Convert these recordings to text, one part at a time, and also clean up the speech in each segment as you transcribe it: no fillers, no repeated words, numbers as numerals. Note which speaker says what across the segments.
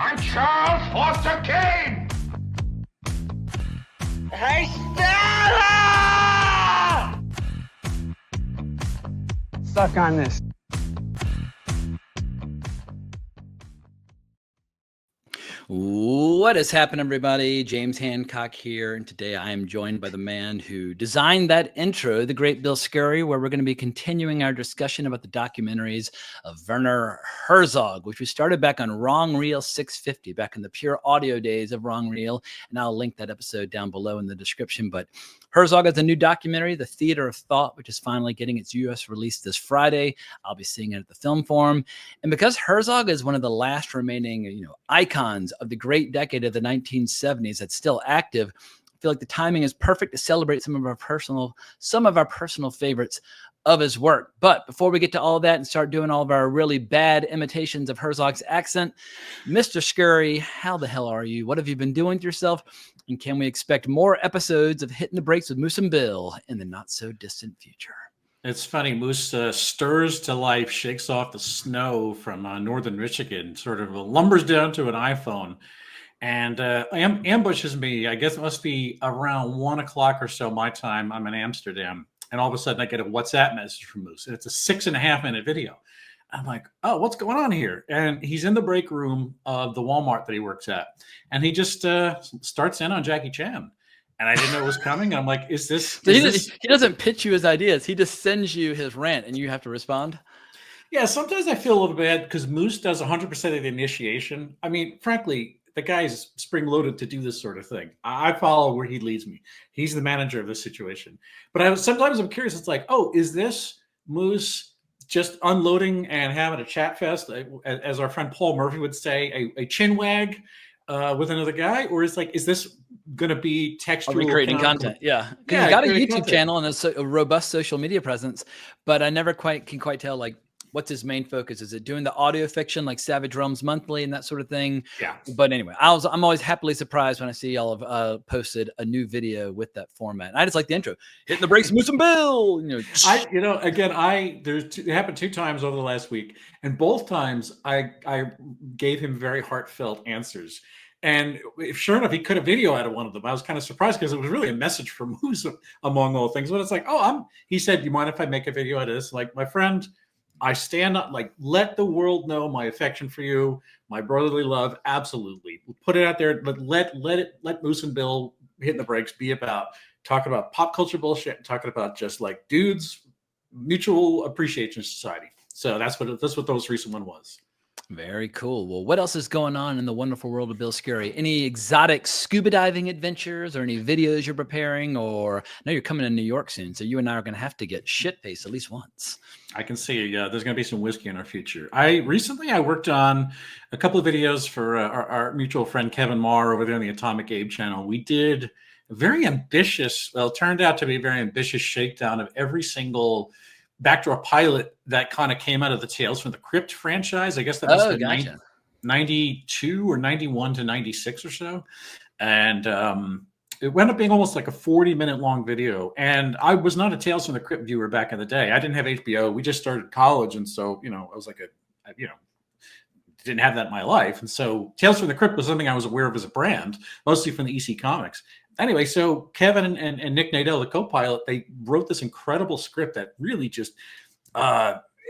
Speaker 1: I'm Charles Foster Kane!
Speaker 2: Hey, Stella!
Speaker 3: Stuck on this.
Speaker 4: What has happened, everybody? James Hancock here, and today I am joined by the man who designed that intro, the great Bill Scurry, where we're going to be continuing our discussion about the documentaries of Werner Herzog, which we started back on Wrong Reel 650, back in the pure audio days of Wrong Reel, and I'll link that episode down below in the description. But Herzog has a new documentary, The Theater of Thought, which is finally getting its U.S. release this Friday. I'll be seeing it at the Film Forum. And because Herzog is one of the last remaining, icons of the great decade of the 1970s that's still active, I feel like the timing is perfect to celebrate some of our personal favorites of his work. But before we get to all of that and start doing all of our really bad imitations of Herzog's accent, Mr. Scurry, how the hell are you? What have you been doing to yourself? And can we expect more episodes of Hitting the Brakes with Moose and Bill in the not so distant future?
Speaker 5: It's funny. Moose stirs to life, shakes off the snow from northern Michigan, sort of lumbers down to an iPhone, and ambushes me. I guess it must be around 1 o'clock or so my time. I'm in Amsterdam, and all of a sudden I get a WhatsApp message from Moose, and it's a 6.5-minute video. I'm like, oh, what's going on here? And he's in the break room of the Walmart that he works at, and he just starts in on Jackie Chan. And I didn't know it was coming. I'm like, is this?
Speaker 4: So he doesn't pitch you his ideas. He just sends you his rant and you have to respond.
Speaker 5: Yeah, sometimes I feel a little bad because Moose does 100% of the initiation. I mean, frankly, the guy's spring-loaded to do this sort of thing. I follow where he leads me. He's the manager of this situation. But sometimes I'm curious. It's like, oh, is this Moose just unloading and having a chat fest, as our friend Paul Murphy would say, a chin wag with another guy? Or is this going to be textual
Speaker 4: recreating content? Yeah, because he's got a YouTube channel and a robust social media presence, but I never can quite tell like what's his main focus. Is it doing the audio fiction like Savage Realms Monthly and that sort of thing?
Speaker 5: Yeah.
Speaker 4: But anyway, I'm always happily surprised when I see y'all have posted a new video with that format. And I just like the intro, Hitting the Brakes, Moose and Bill.
Speaker 5: It happened 2 times over the last week, and both times I gave him very heartfelt answers. And sure enough, he cut a video out of one of them. I was kind of surprised because it was really a message from Moose among all things. But it's like, he said, "Do you mind if I make a video out of this?" Like, my friend, I stand up, like, let the world know my affection for you, my brotherly love. Absolutely. Put it out there. Let Moose and Bill Hitting the Brakes be about talking about pop culture bullshit and talking about just like dudes, mutual appreciation society. So that's what the most recent one was.
Speaker 4: Very cool. Well, what else is going on in the wonderful world of Bill Scurry? Any exotic scuba diving adventures or any videos you're preparing? Or I know you're coming to New York soon, so you and I are going to have to get shit-faced at least once.
Speaker 5: I can see there's going to be some whiskey in our future. I worked on a couple of videos for our mutual friend Kevin Marr over there on the Atomic Abe channel. We did a very ambitious, well, it turned out to be a very ambitious shakedown of every single backdoor pilot that kind of came out of the Tales from the Crypt franchise. I guess that was 92 or 91 to 96 or so. And it wound up being almost like a 40-minute long video. And I was not a Tales from the Crypt viewer back in the day. I didn't have HBO. We just started college. And so, I was like didn't have that in my life. And so Tales from the Crypt was something I was aware of as a brand, mostly from the EC Comics. Anyway, so Kevin and Nick Nadell, the co-pilot, they wrote this incredible script that really just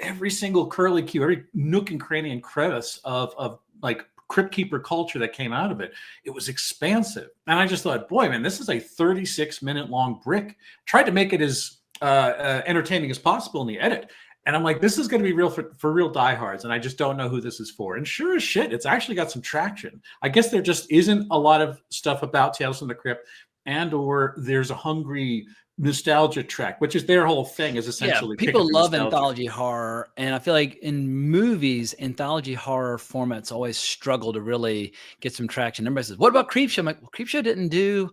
Speaker 5: every single curly Q, every nook and cranny and crevice of like Crypt Keeper culture that came out of it. It was expansive. And I just thought, boy, man, this is a 36-minute long brick. Tried to make it as entertaining as possible in the edit. And I'm like, this is going to be real for real diehards, and I just don't know who this is for. And sure as shit, it's actually got some traction. I guess there just isn't a lot of stuff about Tales from the Crypt, or there's a hungry nostalgia track, which is their whole thing, is essentially
Speaker 4: people love anthology horror, and I feel like in movies, anthology horror formats always struggle to really get some traction. Everybody says, "What about Creepshow?" I'm like, well, Creepshow didn't do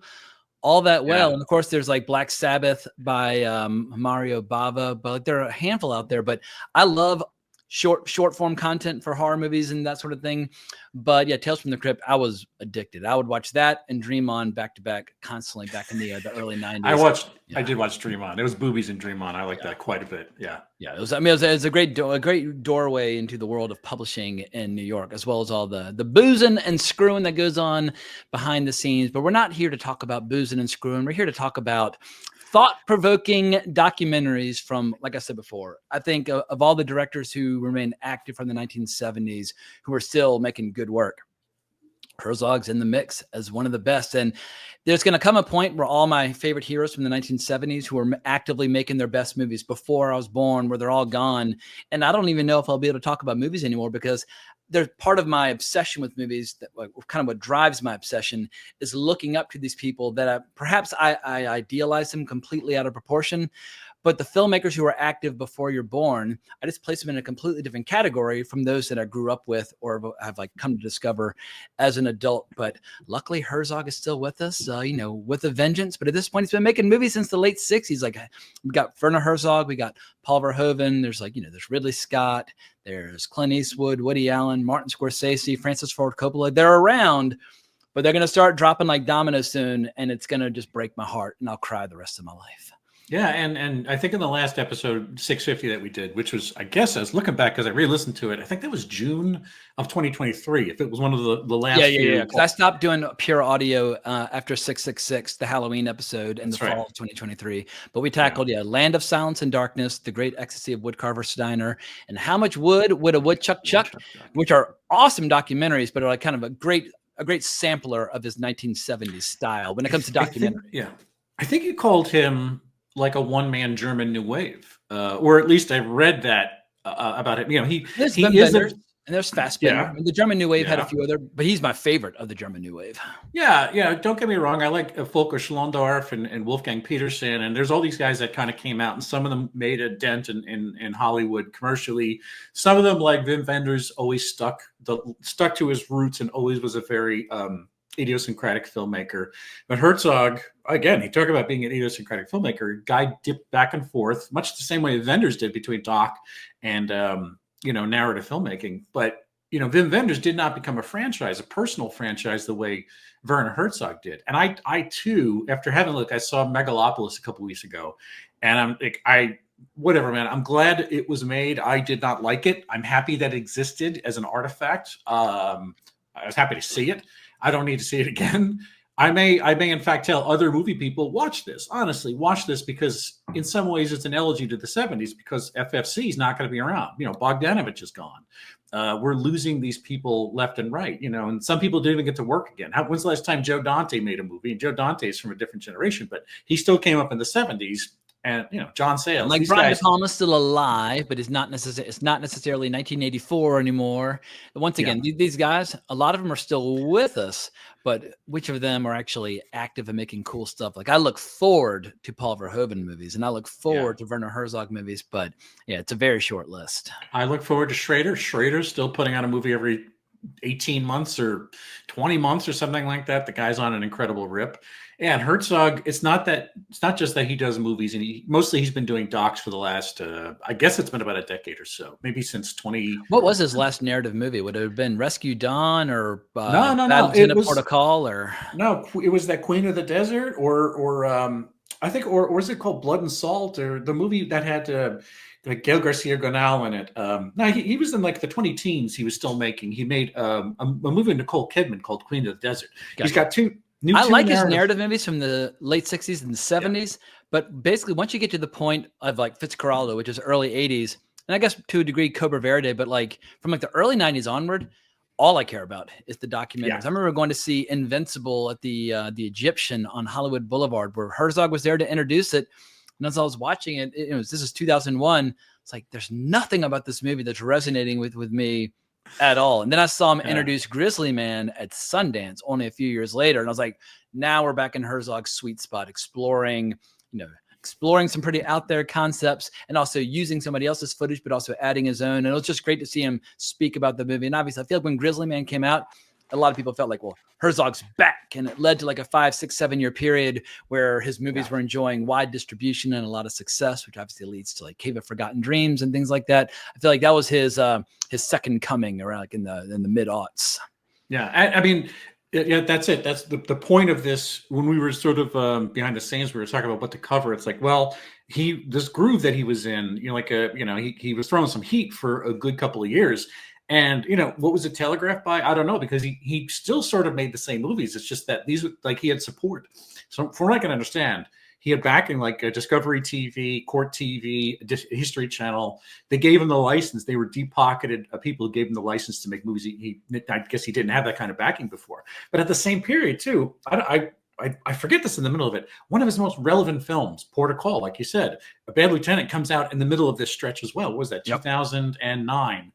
Speaker 4: all that well. And of course there's like Black Sabbath by Mario Bava, but like, there are a handful out there. But I love short form content for horror movies and that sort of thing. But yeah, Tales from the Crypt, I was addicted. I would watch that and Dream On back to back constantly back in the early 90s.
Speaker 5: I did watch Dream On. It was boobies in Dream On. I like that quite a bit. Yeah.
Speaker 4: Yeah, it was a great doorway into the world of publishing in New York, as well as all the boozing and screwing that goes on behind the scenes. But we're not here to talk about boozing and screwing. We're here to talk about thought-provoking documentaries from, like I said before, I think of all the directors who remain active from the 1970s who are still making good work, Herzog's in the mix as one of the best. And there's going to come a point where all my favorite heroes from the 1970s who are actively making their best movies before I was born, where they're all gone. And I don't even know if I'll be able to talk about movies anymore, because there's part of my obsession with movies, that kind of what drives my obsession is looking up to these people that perhaps I idealize them completely out of proportion. But the filmmakers who are active before you're born, I just place them in a completely different category from those that I grew up with or have like come to discover as an adult. But luckily Herzog is still with us, with a vengeance. But at this point, he's been making movies since the late 60s. Like we got Werner Herzog, we got Paul Verhoeven. There's there's Ridley Scott, there's Clint Eastwood, Woody Allen, Martin Scorsese, Francis Ford Coppola. They're around, but they're going to start dropping like dominoes soon. And it's going to just break my heart and I'll cry the rest of my life.
Speaker 5: Yeah, and I think in the last episode 650 that we did, which was, I guess, I was looking back because I re-listened to it. I think that was June of 2023. If it was one of the last
Speaker 4: Yeah. Because I stopped doing pure audio after 666, the Halloween episode in the fall of 2023. But we tackled Land of Silence and Darkness, The Great Ecstasy of Woodcarver Steiner, and How Much Wood Would a Woodchuck Chuck, which are awesome documentaries, but are like kind of a great sampler of his 1970s style when it comes to documentary.
Speaker 5: I think you called him like a one-man German New Wave, or at least I read that about him. He is
Speaker 4: and there's Fassbinder. The German New Wave had a few other, but he's my favorite of the German New Wave.
Speaker 5: Yeah. Don't get me wrong. I like Volker Schlondorf and Wolfgang Petersen, and there's all these guys that kind of came out, and some of them made a dent in Hollywood commercially. Some of them, like Wim Wenders, always stuck to his roots and always was a very idiosyncratic filmmaker. But Herzog, again, he talked about being an idiosyncratic filmmaker. Guy dipped back and forth, much the same way Wenders did between doc and narrative filmmaking. But Wim Wenders did not become a personal franchise, the way Werner Herzog did. And I too, after having a look, I saw Megalopolis a couple weeks ago, and I'm like, whatever, man. I'm glad it was made. I did not like it. I'm happy that it existed as an artifact. I was happy to see it. I don't need to see it again. I may in fact tell other movie people, watch this. Honestly, watch this, because in some ways it's an elegy to the 70s, because FFC is not going to be around. Bogdanovich is gone. We're losing these people left and right, and some people didn't even get to work again. When's the last time Joe Dante made a movie? And Joe Dante is from a different generation, but he still came up in the 70s. And John Sayles,
Speaker 4: like Brian De Palma's still alive, but it's not necessarily 1984 anymore. Once again, these guys, a lot of them are still with us, but which of them are actually active and making cool stuff? Like I look forward to Paul Verhoeven movies, and I look forward to Werner Herzog movies, but it's a very short list.
Speaker 5: I look forward to Schrader. Schrader's still putting out a movie every 18 months or 20 months or something like that. The guy's on an incredible rip. And Herzog, it's not just that he does movies, and he's been doing docs for the last, I guess it's been about a decade or so, maybe since 20.
Speaker 4: What was his last narrative movie? Would it have been Rescue Dawn or
Speaker 5: no.
Speaker 4: It was Protocol or
Speaker 5: no? It was that Queen of the Desert or I think or was it called Blood and Salt, or the movie that had like Gael Garcia Bernal in it? No, he was in like the 20-teens. He was still making. He made a movie with Nicole Kidman called Queen of the Desert. Gotcha. He's got two.
Speaker 4: I like his narrative movies from the late 60s and the 70s, but basically once you get to the point of like Fitzcarraldo, which is early 80s, and I guess to a degree Cobra Verde, but like from like the early 90s onward, all I care about is the documentaries. I remember going to see Invincible at the Egyptian on Hollywood Boulevard, where Herzog was there to introduce it. And as I was watching it, this is 2001. It's like, there's nothing about this movie that's resonating with me at all. And then I saw him introduce Grizzly Man at Sundance only a few years later. And I was like, now we're back in Herzog's sweet spot, exploring some pretty out there concepts and also using somebody else's footage, but also adding his own. And it was just great to see him speak about the movie. And obviously I feel like when Grizzly Man came out, a lot of people felt like, well, Herzog's back, and it led to like a 5, 6, 7 year period where his movies were enjoying wide distribution and a lot of success, which obviously leads to like Cave of Forgotten Dreams and things like that. I feel like that was his second coming around like in the mid-aughts.
Speaker 5: Yeah, I mean, yeah, that's it. That's the point of this. When we were sort of behind the scenes, we were talking about what to cover. It's like, well, this groove that he was in, he was throwing some heat for a good couple of years. And, what was it telegraphed by? I don't know, because he still sort of made the same movies. It's just that these, like, he had support. So from what I can understand, he had backing like Discovery TV, Court TV, History Channel. They gave him the license. They were deep-pocketed people who gave him the license to make movies. I guess he didn't have that kind of backing before. But at the same period, too, I forget this in the middle of it. One of his most relevant films, Port of Call, like you said, A Bad Lieutenant, comes out in the middle of this stretch as well. What was that, 2009?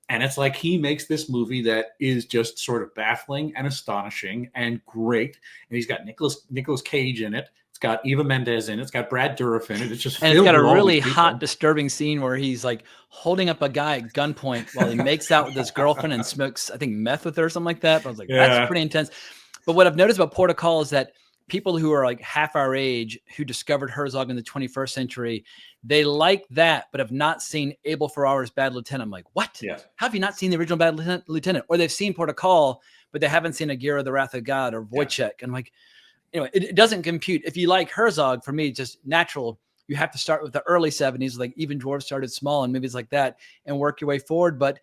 Speaker 5: And it's like he makes this movie that is just sort of baffling and astonishing and great. And he's got Nicolas Cage in it. It's got Eva Mendes in it. It's got Brad Dourif in it. It's just, and
Speaker 4: it's got a really hot, disturbing scene where he's like holding up a guy at gunpoint while he makes out with his girlfriend and smokes, I think, meth with her or something like that. But I was like, that's pretty intense. But what I've noticed about Port of Call is that people who are like half our age who discovered Herzog in the 21st century, they like that, but have not seen Abel Ferrara's Bad Lieutenant. I'm like, what?
Speaker 5: Yes.
Speaker 4: How have you not seen the original Bad Lieutenant? Or they've seen Port of Call, but they haven't seen Aguirre, The Wrath of God, or Wojciech. Yeah. And I'm like, anyway, it doesn't compute. If you like Herzog, for me, just natural, you have to start with the early 70s, like Even Dwarves started small and movies like that, and work your way forward. But,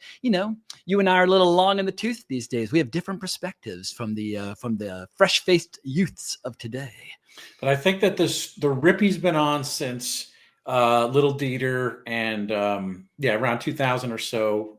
Speaker 4: you and I are a little long in the tooth these days. We have different perspectives from the fresh-faced youths of today.
Speaker 5: But I think that the rip he's been on since Little Dieter and, around 2000 or so,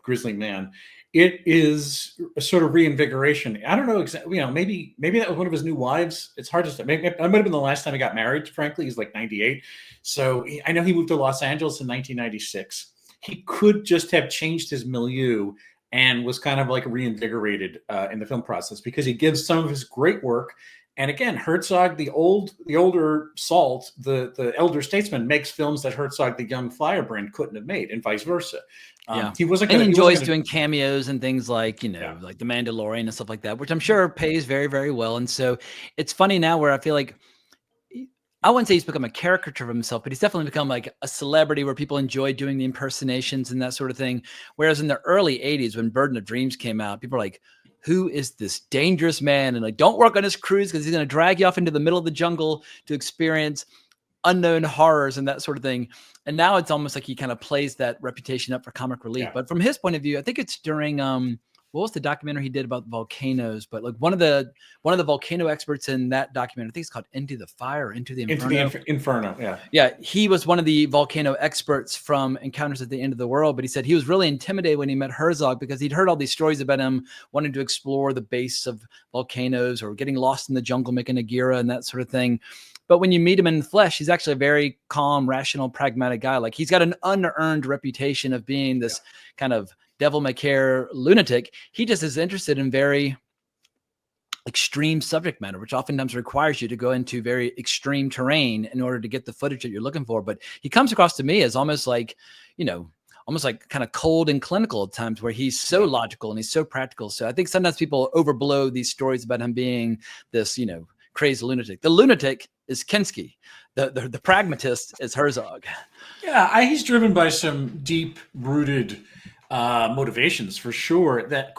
Speaker 5: Grizzly Man, it is a sort of reinvigoration. I don't know exactly, maybe that was one of his new wives. It's hard to say. Maybe that might have been the last time he got married, frankly. He's like 98. So I know he moved to Los Angeles in 1996. He could just have changed his milieu and was kind of like reinvigorated in the film process, because he gives some of his great work. And again, Herzog, the older salt, the elder statesman, makes films that Herzog, the young firebrand, couldn't have made, and vice versa. He wasn't.
Speaker 4: And he enjoys doing cameos and things like like The Mandalorian and stuff like that, which I'm sure pays very, very well. And so it's funny now where I feel like, I wouldn't say he's become a caricature of himself, but he's definitely become like a celebrity where people enjoy doing the impersonations and that sort of thing. Whereas in the early 80s, when Burden of Dreams came out, people were like, who is this dangerous man? And like, don't work on his cruise because he's going to drag you off into the middle of the jungle to experience unknown horrors and that sort of thing. And now it's almost like he kind of plays that reputation up for comic relief. Yeah. But from his point of view, I think it's during what was the documentary he did about volcanoes? But like one of the volcano experts in that documentary, I think it's called Into the Fire, Into the
Speaker 5: Inferno. Yeah.
Speaker 4: Yeah. He was one of the volcano experts from Encounters at the End of the World, but he said he was really intimidated when he met Herzog because he'd heard all these stories about him wanting to explore the base of volcanoes or getting lost in the jungle, making Aguirre and that sort of thing. But when you meet him in the flesh, he's actually a very calm, rational, pragmatic guy. Like he's got an unearned reputation of being this kind of devil-may-care lunatic. He just is interested in very extreme subject matter, which oftentimes requires you to go into very extreme terrain in order to get the footage that you're looking for. But he comes across to me as almost like, almost like kind of cold and clinical at times, where he's so logical and he's so practical. So I think sometimes people overblow these stories about him being this, crazy lunatic. The lunatic is Kinski. The pragmatist is Herzog.
Speaker 5: Yeah, he's driven by some deep-rooted motivations for sure that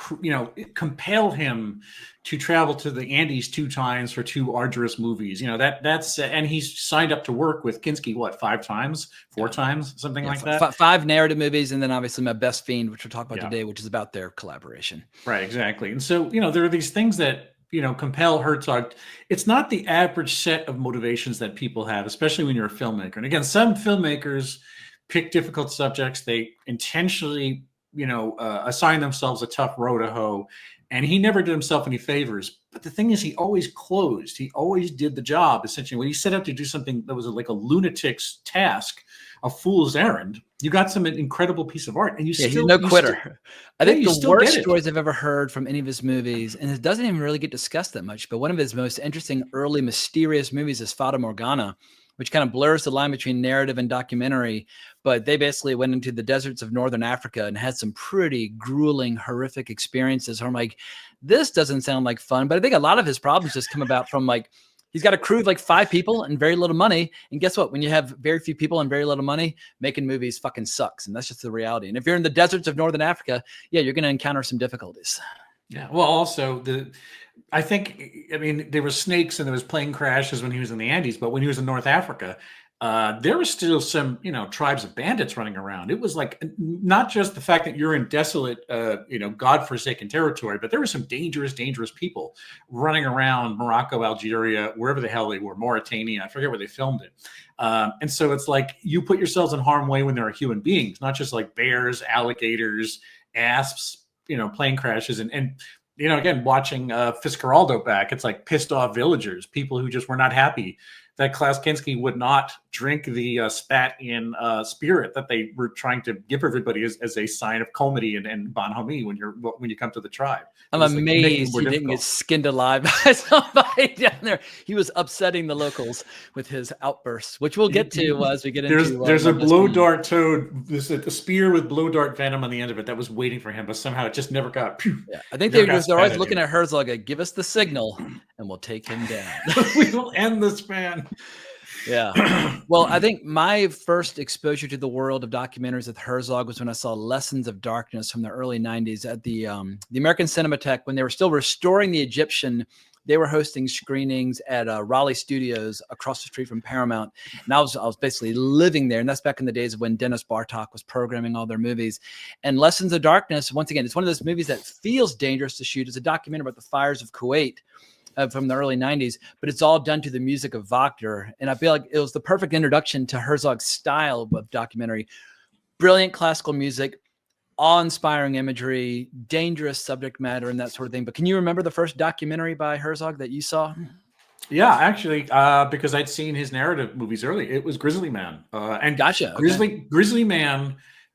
Speaker 5: compel him to travel to the Andes 2 times for 2 arduous movies. That's and he's signed up to work with Kinski 5 times, 4 times, something like that. 5
Speaker 4: narrative movies, and then obviously My Best Fiend, which we'll talk about today, which is about their collaboration.
Speaker 5: Right, exactly. And so there are these things that compel Herzog. It's not the average set of motivations that people have, especially when you're a filmmaker. And again, some filmmakers pick difficult subjects. They intentionally, assign themselves a tough row to hoe. And he never did himself any favors. But the thing is, he always closed. He always did the job, essentially. When he set out to do something that was like a lunatic's task, a fool's errand, you got some incredible piece of art, and he's no
Speaker 4: quitter. I think the worst stories I've ever heard from any of his movies, and it doesn't even really get discussed that much, but one of his most interesting early mysterious movies is Fata Morgana, which kind of blurs the line between narrative and documentary. But they basically went into the deserts of northern Africa and had some pretty grueling, horrific experiences. I'm like, this doesn't sound like fun. But I think a lot of his problems just come about from like, he's got a crew of like 5 people and very little money. And guess what? When you have very few people and very little money, making movies fucking sucks. And that's just the reality. And if you're in the deserts of northern Africa, yeah, you're going to encounter some difficulties.
Speaker 5: Yeah. Well, also I mean, there were snakes and there was plane crashes when he was in the Andes, but when he was in North Africa, there were still some, tribes of bandits running around. It was like not just the fact that you're in desolate, godforsaken territory, but there were some dangerous people running around Morocco, Algeria, wherever the hell they were, Mauritania. I forget where they filmed it. And so it's like you put yourselves in harm's way when there are human beings, not just like bears, alligators, asps, plane crashes. And again, watching Fitzcarraldo back, it's like pissed off villagers, people who just were not happy that Klaus Kinski would not drink the spat in spirit that they were trying to give everybody as a sign of comity and bonhomie when you come to the tribe.
Speaker 4: I'm amazed he didn't get skinned alive by somebody down there. He was upsetting the locals with his outbursts, which we'll get to as we get into.
Speaker 5: There's a blow dart toad, a spear with blow dart venom on the end of it that was waiting for him, but somehow it just never got.
Speaker 4: Yeah, I think they're always looking at Herzog. Give us the signal, and we'll take him down.
Speaker 5: We will end this man.
Speaker 4: Yeah. Well, I think my first exposure to the world of documentaries with Herzog was when I saw Lessons of Darkness from the early 90s at the American Cinematheque when they were still restoring the Egyptian. They were hosting screenings at Raleigh Studios across the street from Paramount. And I was basically living there. And that's back in the days of when Dennis Bartok was programming all their movies. And Lessons of Darkness, once again, it's one of those movies that feels dangerous to shoot. It's a documentary about the fires of Kuwait. From the early 90s, but it's all done to the music of Wagner. And I feel like it was the perfect introduction to Herzog's style of documentary. Brilliant classical music, awe-inspiring imagery, dangerous subject matter, and that sort of thing. But can you remember the first documentary by Herzog that you saw?
Speaker 5: Yeah, actually, because I'd seen his narrative movies early. It was Grizzly Man. And
Speaker 4: Gotcha.
Speaker 5: Grizzly Man,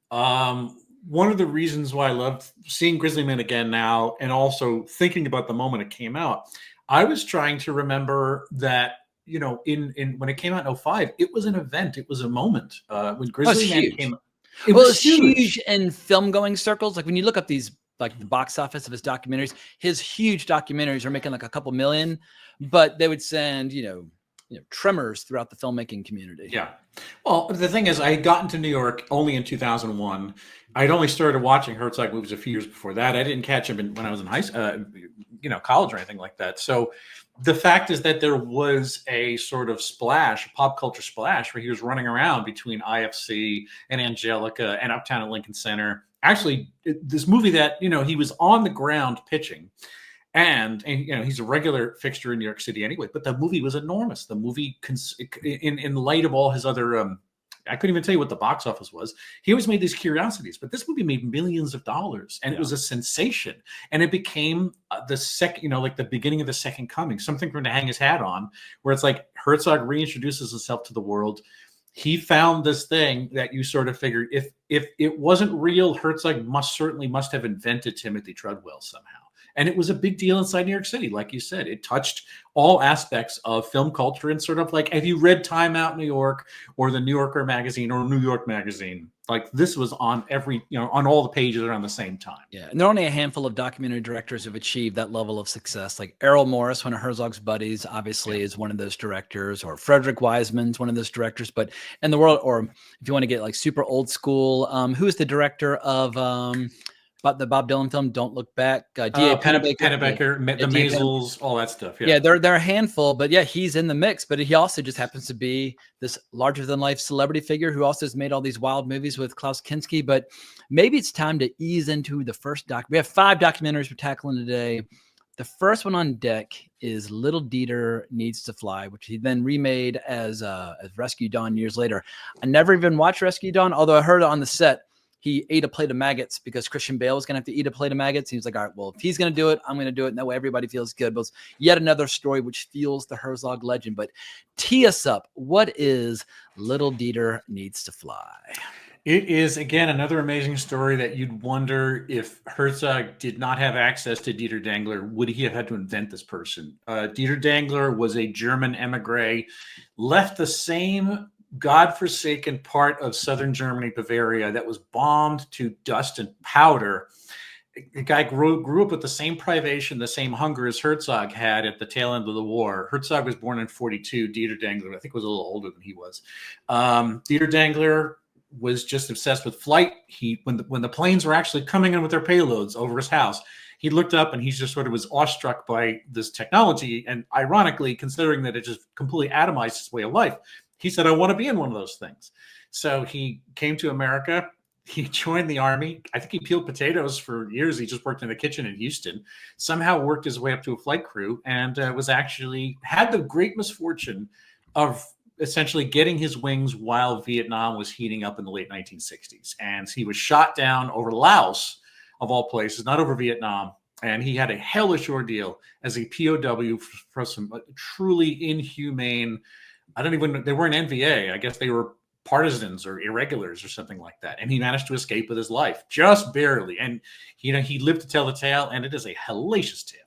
Speaker 5: one of the reasons why I love seeing Grizzly Man again now, and also thinking about the moment it came out, I was trying to remember that, in when it came out in 2005, it was an event. It was a moment. When Grizzly Man came out. It was
Speaker 4: huge in film going circles. Like when you look up these, like the box office of his documentaries, his huge documentaries are making like a couple million, but they would send, tremors throughout the filmmaking community.
Speaker 5: Yeah. Well, the thing is, I had gotten to New York only in 2001. I'd only started watching Herzog movies a few years before that. I didn't catch him when I was in college or anything like that. So the fact is that there was a sort of splash, a pop culture splash, where he was running around between IFC and Angelica and Uptown at Lincoln Center. Actually, this movie that, he was on the ground pitching. And he's a regular fixture in New York City anyway, but the movie was enormous. The movie, in light of all his other, I couldn't even tell you what the box office was. He always made these curiosities, but this movie made millions of dollars, and it was a sensation. And it became the second, like the beginning of the second coming, something for him to hang his hat on, where it's like Herzog reintroduces himself to the world. He found this thing that you sort of figured if it wasn't real, Herzog must have invented Timothy Treadwell somehow. And it was a big deal inside New York City. Like you said, it touched all aspects of film culture, and sort of like, have you read Time Out New York or the New Yorker magazine or New York magazine? Like this was on on all the pages around the same time.
Speaker 4: Yeah. And there are only a handful of documentary directors who've achieved that level of success. Like Errol Morris, one of Herzog's buddies, obviously is one of those directors, or Frederick Wiseman's one of those directors. But in the world, or if you want to get like super old school, who is the director of, about the Bob Dylan film, Don't Look Back, D.A.
Speaker 5: Pennebaker, the Measles, all that stuff.
Speaker 4: Yeah, they're a handful, but yeah, he's in the mix. But he also just happens to be this larger-than-life celebrity figure who also has made all these wild movies with Klaus Kinski. But maybe it's time to ease into the first doc. We have 5 documentaries we're tackling today. The first one on deck is Little Dieter Needs to Fly, which he then remade as Rescue Dawn years later. I never even watched Rescue Dawn, although I heard on the set he ate a plate of maggots because Christian Bale was going to have to eat a plate of maggots. He was like, all right, well, if he's going to do it, I'm going to do it. And that way everybody feels good. But it's yet another story which feels the Herzog legend. But tee us up. What is Little Dieter Needs to Fly?
Speaker 5: It is, again, another amazing story that you'd wonder if Herzog did not have access to Dieter Dangler, would he have had to invent this person? Dieter Dangler was a German emigre, left the same godforsaken part of southern Germany, Bavaria, that was bombed to dust and powder. The guy grew up with the same privation, the same hunger as Herzog had at the tail end of the war. Herzog was born in 42. Dieter Dangler, I think, was a little older than he was. Dieter Dangler was just obsessed with flight. When the planes were actually coming in with their payloads over his house, he looked up and he just sort of was awestruck by this technology. And ironically, considering that it just completely atomized his way of life, he said, "I want to be in one of those things." So he came to America. He joined the army. I think he peeled potatoes for years. He just worked in the kitchen in Houston, somehow worked his way up to a flight crew, and had the great misfortune of essentially getting his wings while Vietnam was heating up in the late 1960s. And he was shot down over Laos, of all places, not over Vietnam. And he had a hellish ordeal as a POW for some truly inhumane, they weren't NVA. I guess they were partisans or irregulars or something like that. And he managed to escape with his life, just barely. And, he lived to tell the tale, and it is a hellacious tale.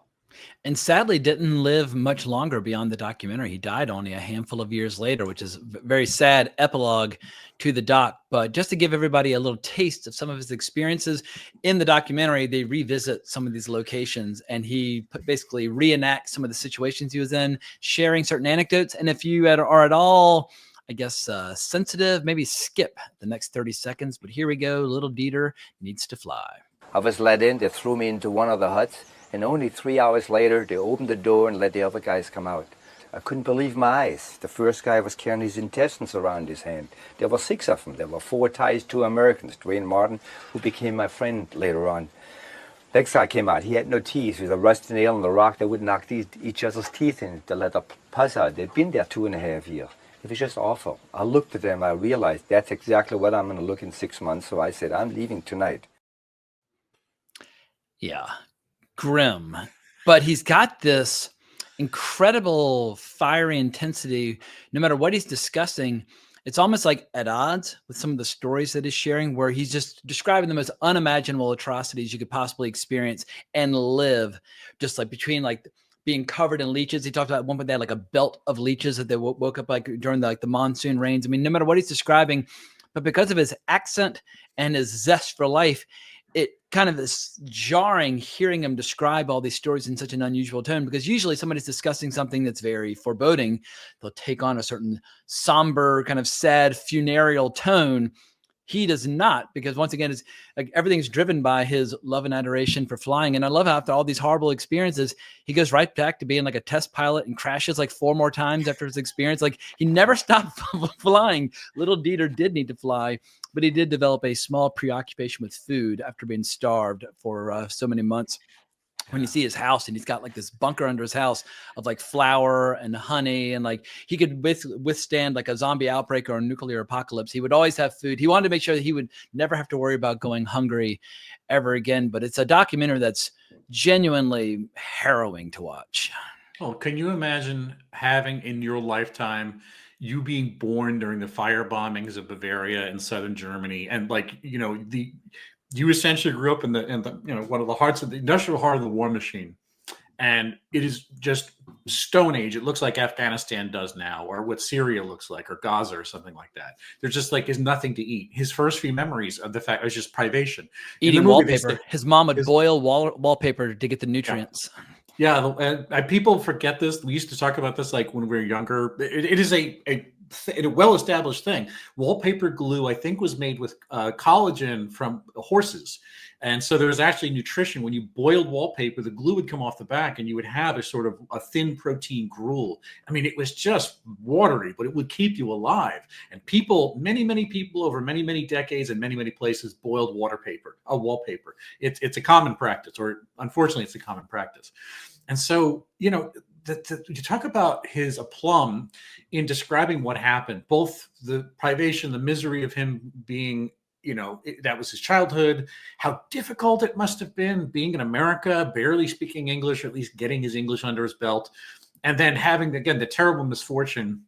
Speaker 4: And sadly didn't live much longer beyond the documentary. He died only a handful of years later, which is a very sad epilogue to the doc. But just to give everybody a little taste of some of his experiences in the documentary, they revisit some of these locations, and he basically reenacts some of the situations he was in, sharing certain anecdotes. And if you are at all, I guess, sensitive, maybe skip the next 30 seconds. But here we go. Little Dieter needs to fly.
Speaker 2: I was let in. They threw me into one of the huts. And only 3 hours later, they opened the door and let the other guys come out. I couldn't believe my eyes. The first guy was carrying his intestines around his hand. There were 6 of them. There were 4 Thais, 2 Americans, Dwayne Martin, who became my friend later on. Next guy came out. He had no teeth. He was a rusty nail in the rock. They would knock each other's teeth in to let the pus out. They'd been there 2.5 years. It was just awful. I looked at them. I realized that's exactly what I'm going to look in 6 months. So I said, I'm leaving tonight.
Speaker 4: Yeah. Grim, but he's got this incredible fiery intensity. No matter what he's discussing, it's almost like at odds with some of the stories that he's sharing, where he's just describing the most unimaginable atrocities you could possibly experience and live, just like between like being covered in leeches. He talked about at one point they had like a belt of leeches that they woke up like during the monsoon rains. I mean, no matter what he's describing, but because of his accent and his zest for life, it kind of is jarring hearing him describe all these stories in such an unusual tone, because usually somebody's discussing something that's very foreboding, they'll take on a certain somber, kind of sad, funereal tone. He does not, because once again, it's like everything's driven by his love and adoration for flying. And I love how after all these horrible experiences, he goes right back to being like a test pilot and crashes like 4 more times after his experience. Like he never stopped flying. Little Dieter did need to fly, but he did develop a small preoccupation with food after being starved for so many months. When you see his house, and he's got like this bunker under his house of like flour and honey, and like he could withstand like a zombie outbreak or a nuclear apocalypse. He would always have food. He wanted to make sure that he would never have to worry about going hungry ever again. But it's a documentary that's genuinely harrowing to watch.
Speaker 5: Oh, can you imagine having in your lifetime you being born during the fire bombings of Bavaria in southern Germany, and you essentially grew up in the one of the hearts of the industrial heart of the war machine, and it is just Stone Age. It looks like Afghanistan does now, or what Syria looks like, or Gaza, or something like that. There's just like is nothing to eat. His first few memories of the fact was just privation,
Speaker 4: eating wallpaper. His mom would boil wallpaper to get the nutrients.
Speaker 5: Yeah, and people forget this. We used to talk about this like when we were younger. It is a well-established thing. Wallpaper glue, I think, was made with collagen from horses. And so there was actually nutrition. When you boiled wallpaper, the glue would come off the back and you would have a sort of a thin protein gruel. I mean, it was just watery, but it would keep you alive. And people, many people over many decades and many places boiled wallpaper. It's a common practice, or unfortunately, it's a common practice. And so, you talk about his aplomb in describing what happened, both the privation, the misery of him being, that was his childhood, how difficult it must have been being in America, barely speaking English, or at least getting his English under his belt. And then having, again, the terrible misfortune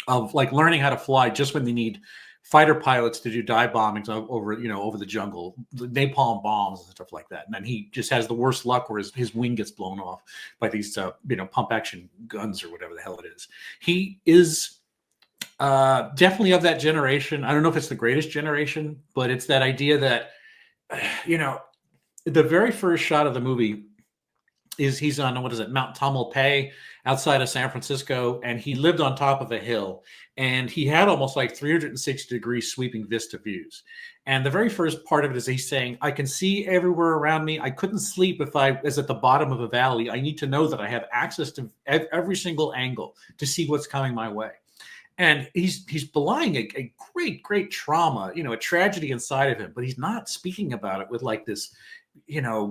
Speaker 5: of like learning how to fly just when they need fighter pilots to do dive bombings over the jungle, napalm bombs and stuff like that. And then he just has the worst luck where his wing gets blown off by these pump action guns or whatever the hell it is. He is definitely of that generation. I don't know if it's the greatest generation, but it's that idea that the very first shot of the movie is he's on, what is it, Mount Tamalpais outside of San Francisco, and he lived on top of a hill, and he had almost like 360-degree sweeping vista views. And the very first part of it is he's saying, I can see everywhere around me. I couldn't sleep if I was at the bottom of a valley. I need to know that I have access to every single angle to see what's coming my way. And he's belying a great trauma, a tragedy inside of him, but he's not speaking about it with like this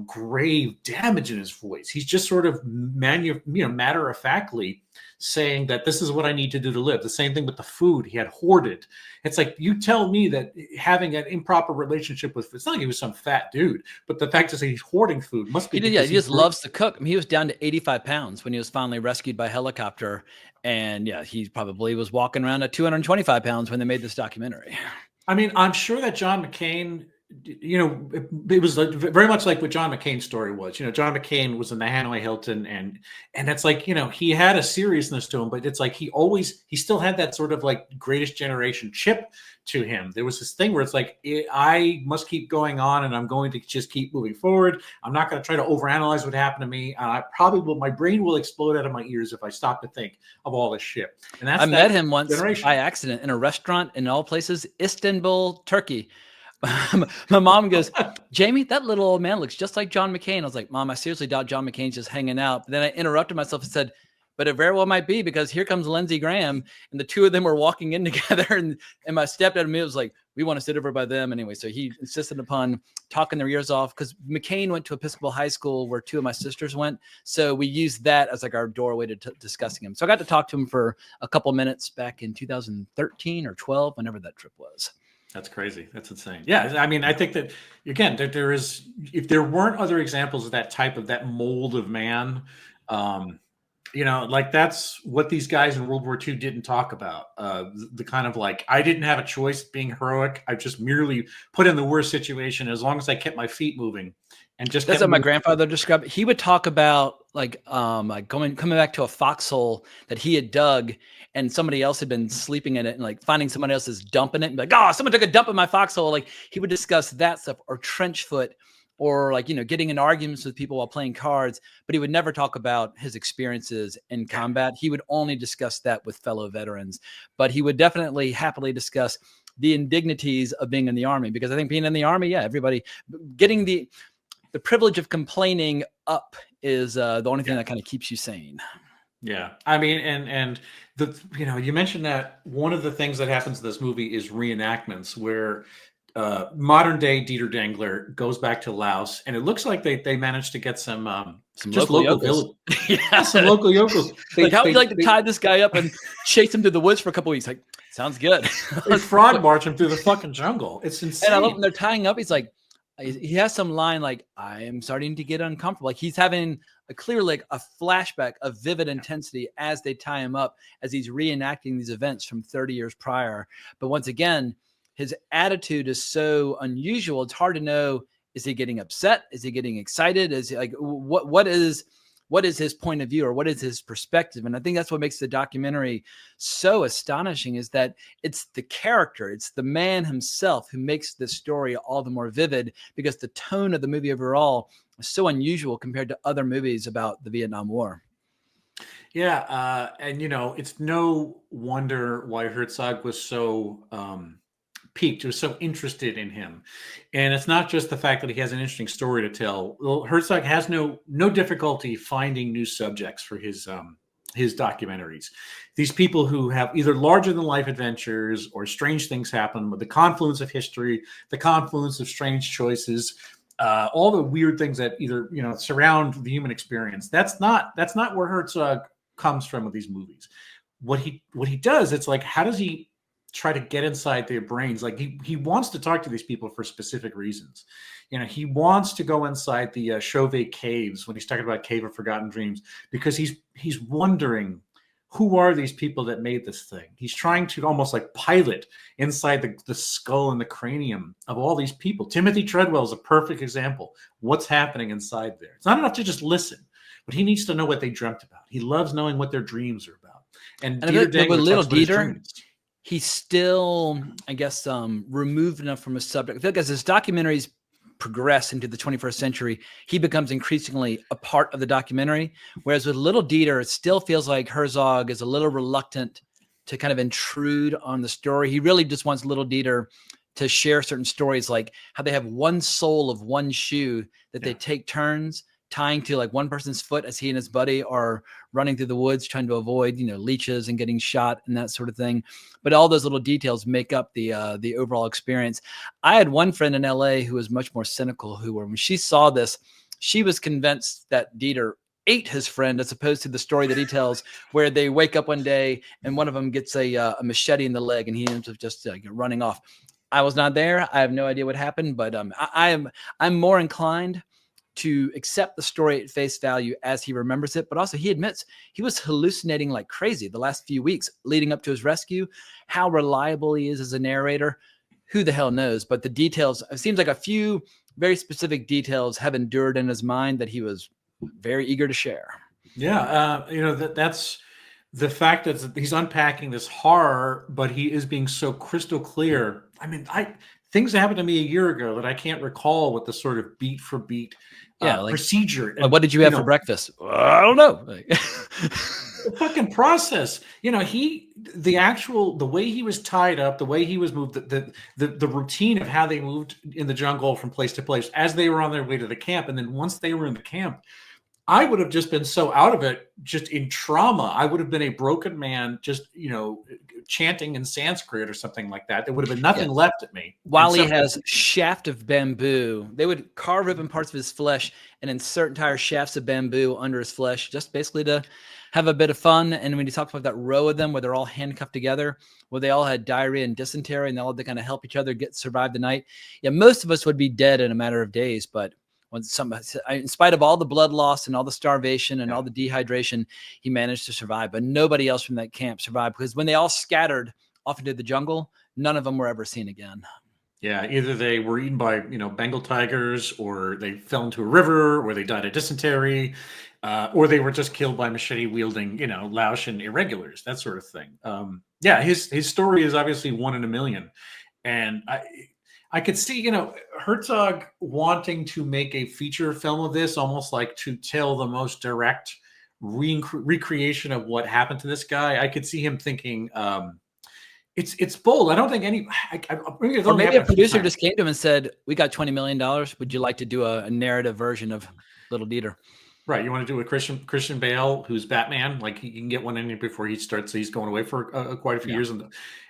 Speaker 5: grave damage in his voice. He's just sort of matter-of-factly saying that this is what I need to do to live. The same thing with the food he had hoarded. It's like, you tell me that having an improper relationship with, it's not like he was some fat dude, but the fact is that he's hoarding food must be.
Speaker 4: He just loves to cook. I mean, he was down to 85 pounds when he was finally rescued by helicopter. And yeah, he probably was walking around at 225 pounds when they made this documentary.
Speaker 5: I mean, I'm sure that John McCain, it was very much like what John McCain's story was. John McCain was in the Hanoi Hilton, and it's like, he had a seriousness to him, but it's like he still had that sort of like greatest generation chip to him. There was this thing where it's like, I must keep going on, and I'm going to just keep moving forward. I'm not going to try to overanalyze what happened to me. I probably will. My brain will explode out of my ears if I stop to think of all this shit. And I
Speaker 4: met him once by accident in a restaurant in all places, Istanbul, Turkey. My mom goes, Jamie, that little old man looks just like John McCain. I was like, Mom, I seriously doubt John McCain's just hanging out. But then I interrupted myself and said, but it very well might be, because here comes Lindsey Graham, and the two of them were walking in together, and my stepdad and me was like, we want to sit over by them anyway. So he insisted upon talking their ears off, because McCain went to Episcopal High School where two of my sisters went. So we used that as like our doorway to discussing him. So I got to talk to him for a couple minutes back in 2013 or 12, whenever that trip was.
Speaker 5: That's crazy. That's insane. Yeah. I mean, I think that, again, that there is, if there weren't other examples of that mold of man, like that's what these guys in World War II didn't talk about. The kind of like, I didn't have a choice being heroic. I just merely put in the worst situation as long as I kept my feet moving. And just
Speaker 4: that's what my grandfather described. He would talk about like coming back to a foxhole that he had dug, and somebody else had been sleeping in it, and like finding someone else's dump in it, and be like, oh, someone took a dump in my foxhole. Like he would discuss that stuff, or trench foot, or like, getting in arguments with people while playing cards, but he would never talk about his experiences in combat. He would only discuss that with fellow veterans, but he would definitely happily discuss the indignities of being in the Army, because I think being in the Army, everybody getting the privilege of complaining up is the only thing that kind of keeps you sane.
Speaker 5: Yeah. I mean, and you mentioned that one of the things that happens in this movie is reenactments, where modern day Dieter Dengler goes back to Laos, and it looks like they managed to get some
Speaker 4: local yokels.
Speaker 5: Some local yokels.
Speaker 4: Like, how would you like to tie this guy up and chase him through the woods for a couple of weeks? Like, sounds good.
Speaker 5: Let's fraud march him through the fucking jungle. It's insane.
Speaker 4: And I love when they're tying up. He's like, he has some line like, I am starting to get uncomfortable. Like he's having clearly a flashback of vivid intensity as they tie him up, as he's reenacting these events from 30 years prior. But once again, his attitude is so unusual. It's hard to know, is he getting upset? Is he getting excited? Is he like, what is his point of view, or what is his perspective? And I think that's what makes the documentary so astonishing, is that it's the character, it's the man himself who makes this story all the more vivid, because the tone of the movie overall is so unusual compared to other movies about the Vietnam War.
Speaker 5: Yeah. And, it's no wonder why Herzog was so piqued, was so interested in him. And it's not just the fact that he has an interesting story to tell. Well, Herzog has no difficulty finding new subjects for his documentaries. These people who have either larger than life adventures, or strange things happen with the confluence of history, the confluence of strange choices, all the weird things that either surround the human experience. That's not where Herzog comes from with these movies. What he does, it's like, how does he try to get inside their brains? Like he wants to talk to these people for specific reasons. He wants to go inside the Chauvet caves when he's talking about Cave of Forgotten Dreams, because he's wondering, who are these people that made this thing? He's trying to almost like pilot inside the skull and the cranium of all these people. Timothy Treadwell is a perfect example. What's happening inside there? It's not enough to just listen, but he needs to know what they dreamt about. He loves knowing what their dreams are about. And Dieter Dengler
Speaker 4: with little
Speaker 5: talks about his
Speaker 4: Dieter,
Speaker 5: dreams.
Speaker 4: he's still, I guess, removed enough from a subject. I feel like as his documentaries progress into the 21st century, he becomes increasingly a part of the documentary. Whereas with little Dieter, it still feels like Herzog is a little reluctant to kind of intrude on the story. He really just wants little Dieter to share certain stories, like how they have one sole of one shoe that they take turns tying to like one person's foot as he and his buddy are running through the woods trying to avoid, leeches and getting shot and that sort of thing. But all those little details make up the overall experience. I had one friend in LA who was much more cynical, when she saw this, she was convinced that Dieter ate his friend, as opposed to the story that he tells where they wake up one day and one of them gets a machete in the leg and he ends up just running off. I was not there. I have no idea what happened, but I'm more inclined to accept the story at face value as he remembers it. But also he admits he was hallucinating like crazy the last few weeks leading up to his rescue. How reliable he is as a narrator, who the hell knows? But the details, it seems like a few very specific details have endured in his mind that he was very eager to share.
Speaker 5: Yeah. That's the fact that he's unpacking this horror, but he is being so crystal clear. I mean, things happened to me a year ago that I can't recall what the sort of beat for beat procedure.
Speaker 4: Like, what did you have for breakfast? I don't know.
Speaker 5: The fucking process. The way he was tied up, the way he was moved, the routine of how they moved in the jungle from place to place as they were on their way to the camp. And then once they were in the camp, I would have just been so out of it, just in trauma. I would have been a broken man, just, chanting in Sanskrit or something like that. There would have been nothing left at me.
Speaker 4: While he has shaft of bamboo, they would carve open parts of his flesh and insert entire shafts of bamboo under his flesh, just basically to have a bit of fun. And when he talks about that row of them where they're all handcuffed together, where they all had diarrhea and dysentery and they all had to kind of help each other survive the night. Yeah, most of us would be dead in a matter of days, but in spite of all the blood loss and all the starvation and all the dehydration, he managed to survive. But nobody else from that camp survived, because when they all scattered off into the jungle, none of them were ever seen again.
Speaker 5: Yeah, either they were eaten by Bengal tigers, or they fell into a river, or they died of dysentery, or they were just killed by machete wielding Laotian irregulars, that sort of thing. His story is obviously one in a million, and I could see, Herzog wanting to make a feature film of this, almost like to tell the most direct recreation of what happened to this guy. I could see him thinking, it's bold. I don't think
Speaker 4: or maybe a producer just came to him and said, "We got $20 million. Would you like to do a narrative version of Little Dieter?"
Speaker 5: Right. You want to do a Christian Bale, who's Batman? Like, he can get one in before he starts. He's going away for quite a few years. And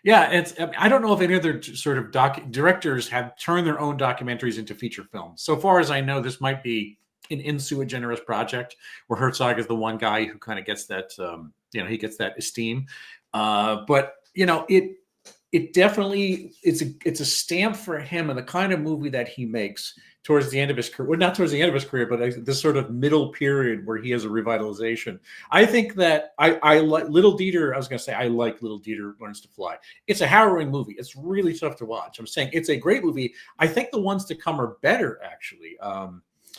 Speaker 5: I don't know if any other sort of directors have turned their own documentaries into feature films. So far as I know, this might be an in sua generis project where Herzog is the one guy who kind of gets that, he gets that esteem. But it definitely, it's a stamp for him and the kind of movie that he makes towards the end of his career. Well, not towards the end of his career, but this sort of middle period where he has a revitalization. I think that I like Little Dieter. I was going to say, I like Little Dieter Learns to Fly. It's a harrowing movie. It's really tough to watch. I'm saying it's a great movie. I think the ones to come are better, actually.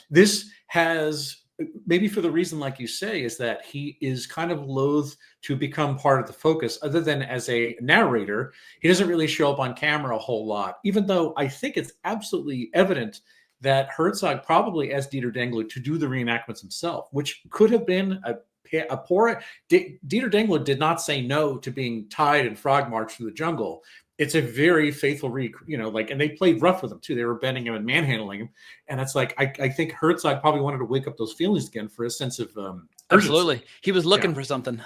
Speaker 5: This has, maybe for the reason, like you say, is that he is kind of loath to become part of the focus. Other than as a narrator, he doesn't really show up on camera a whole lot, even though I think it's absolutely evident that Herzog probably asked Dieter Dengler to do the reenactments himself, which could have been a poor. Dieter Dengler did not say no to being tied and frog marched through the jungle. It's a very faithful, and they played rough with him too. They were bending him and manhandling him. And it's like, I think Herzog probably wanted to wake up those feelings again for a sense of
Speaker 4: absolutely.
Speaker 5: urgency.
Speaker 4: He was looking for something.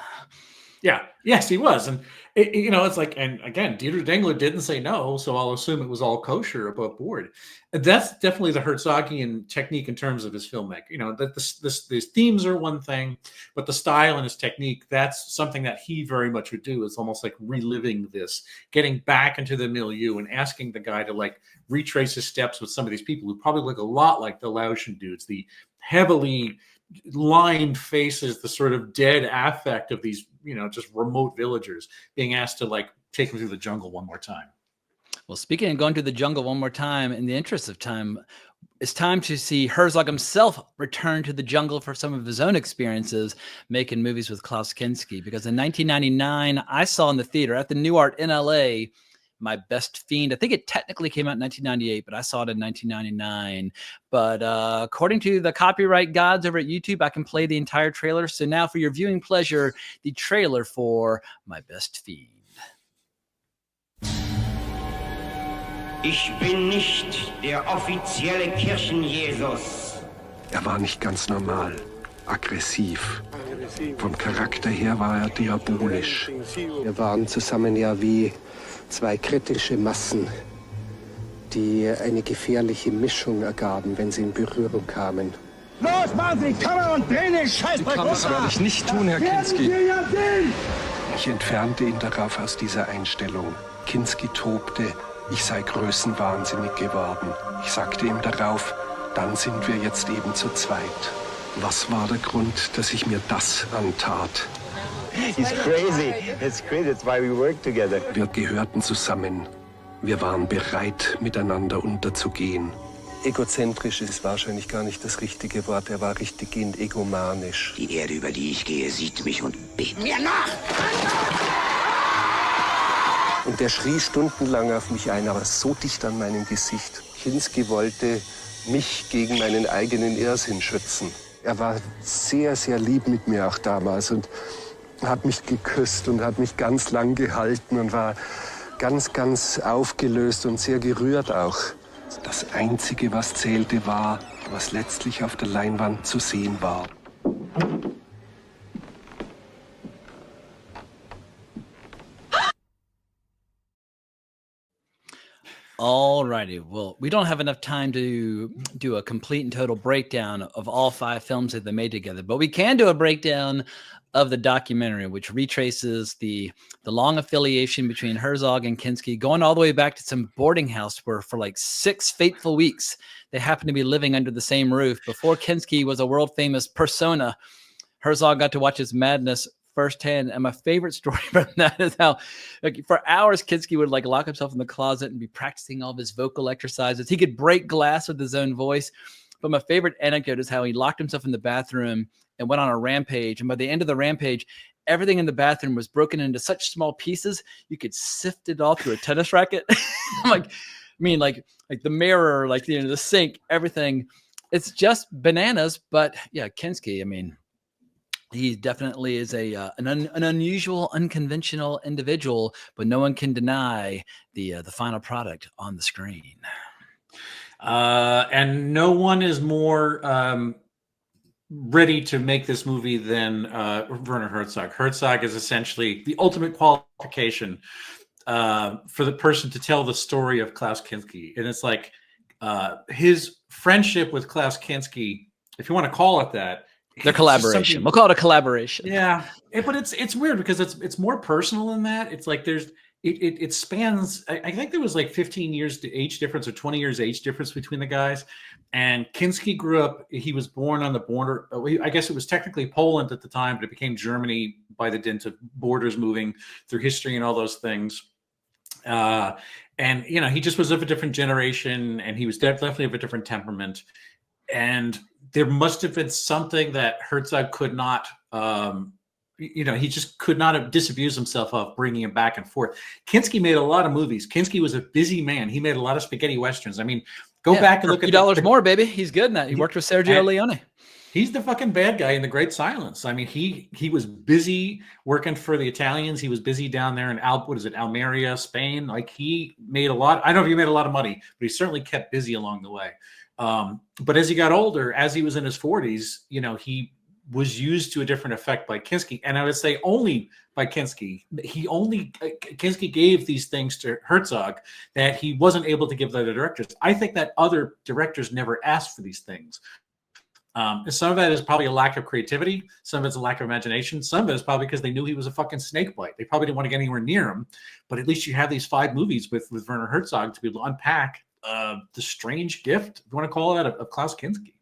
Speaker 5: Yeah. Yes, he was. And, it's like, and again, Dieter Dengler didn't say no, so I'll assume it was all kosher above board. And that's definitely the Herzogian technique in terms of his filmmaking. That these themes are one thing, but the style and his technique, that's something that he very much would do. It's almost like reliving this, getting back into the milieu and asking the guy to like retrace his steps with some of these people who probably look a lot like the Laotian dudes, the heavily lined faces the sort of dead affect of these, just remote villagers being asked to like take them through the jungle one more time.
Speaker 4: Well, speaking of going to the jungle one more time, in the interest of time, it's time to see Herzog himself return to the jungle for some of his own experiences making movies with Klaus Kinski. Because in 1999, I saw in the theater at the New Art in LA, My Best Fiend. I think it technically came out in 1998, but I saw it in 1999. But according to the copyright gods over at YouTube, I can play the entire trailer. So now for your viewing pleasure, the trailer for My Best Fiend.
Speaker 3: Ich bin nicht der offizielle Kirchen-Jesus.
Speaker 6: War nicht ganz normal, aggressiv. Vom Charakter her war er diabolisch. Wir waren zusammen ja wie zwei kritische Massen, die eine gefährliche Mischung ergaben, wenn sie in Berührung kamen.
Speaker 1: Los, machen Sie Kamera und drehen den Scheißdreck runter!
Speaker 6: Das werde ich nicht tun, Herr Kinski. Ich entfernte ihn darauf aus dieser Einstellung. Kinski tobte. Ich sei größenwahnsinnig geworden. Ich sagte ihm darauf, dann sind wir jetzt eben zu zweit. Was war der Grund, dass ich mir das antat?
Speaker 7: He's crazy. It's crazy. That's why we work together.
Speaker 6: Wir gehörten zusammen. Wir waren bereit, miteinander unterzugehen. Egozentrisch ist wahrscheinlich gar nicht das richtige Wort. Er war richtiggehend egomanisch.
Speaker 3: Die Erde, über die ich gehe, sieht mich und bebt mir nach!
Speaker 6: Und der schrie stundenlang auf mich ein, aber so dicht an meinem Gesicht. Kinski wollte mich gegen meinen eigenen Irrsinn schützen. Er war sehr, sehr lieb mit mir auch damals und hat mich geküsst und hat mich ganz lang gehalten und war ganz, ganz aufgelöst und sehr gerührt auch. Das Einzige, was zählte, war, was letztlich auf der Leinwand zu sehen war.
Speaker 4: Alrighty, well, we don't have enough time to do a complete and total breakdown of all 5 films that they made together, but we can do a breakdown of the documentary, which retraces the long affiliation between Herzog and Kinski, going all the way back to some boarding house where for like 6 fateful weeks, they happened to be living under the same roof. Before Kinski was a world-famous persona, Herzog got to watch his madness firsthand. And my favorite story from that is how, like, for hours, Kinski would like lock himself in the closet and be practicing all of his vocal exercises. He could break glass with his own voice. But my favorite anecdote is how he locked himself in the bathroom and went on a rampage. And by the end of the rampage, everything in the bathroom was broken into such small pieces you could sift it all through a tennis racket. I'm like, I mean, like the mirror, like, you know, the sink, everything. It's just bananas. But yeah, Kinski, I mean, he definitely is an unusual, unconventional individual, but no one can deny the final product on the screen.
Speaker 5: And no one is more ready to make this movie than Werner Herzog. Herzog is essentially the ultimate qualification for the person to tell the story of Klaus Kinski. And it's like his friendship with Klaus Kinski, if you want to call it that,
Speaker 4: their collaboration. We'll call it a collaboration.
Speaker 5: Yeah, but it's weird because it's more personal than that. It's like it spans. I think there was like 15 years age difference or 20 years age difference between the guys. And Kinski grew up. He was born on the border. I guess it was technically Poland at the time, but it became Germany by the dint of borders moving through history and all those things. And you know, he just was of a different generation, and he was definitely of a different temperament. And there must have been something that Herzog could not, he just could not have disabused himself of, bringing him back and forth. Kinski made a lot of movies. Kinski was a busy man. He made a lot of spaghetti westerns. I mean, go back and look at
Speaker 4: $2 more, baby. He's good in that. He worked with Sergio Leone.
Speaker 5: He's the fucking bad guy in The Great Silence. I mean, he was busy working for the Italians. He was busy down there in Almeria, Spain. Like, he made a lot. I don't know if he made a lot of money, but he certainly kept busy along the way. But as he got older, as he was in his 40s, you know, he was used to a different effect by Kinski. And I would say only by Kinski. Kinski gave these things to Herzog that he wasn't able to give the other directors. I think that other directors never asked for these things. Some of that is probably a lack of creativity. Some of it's a lack of imagination. Some of it is probably because they knew he was a fucking snakebite. They probably didn't want to get anywhere near him. But at least you have these 5 movies with Werner Herzog to be able to unpack the strange gift, if you want to call it, of Klaus Kinski.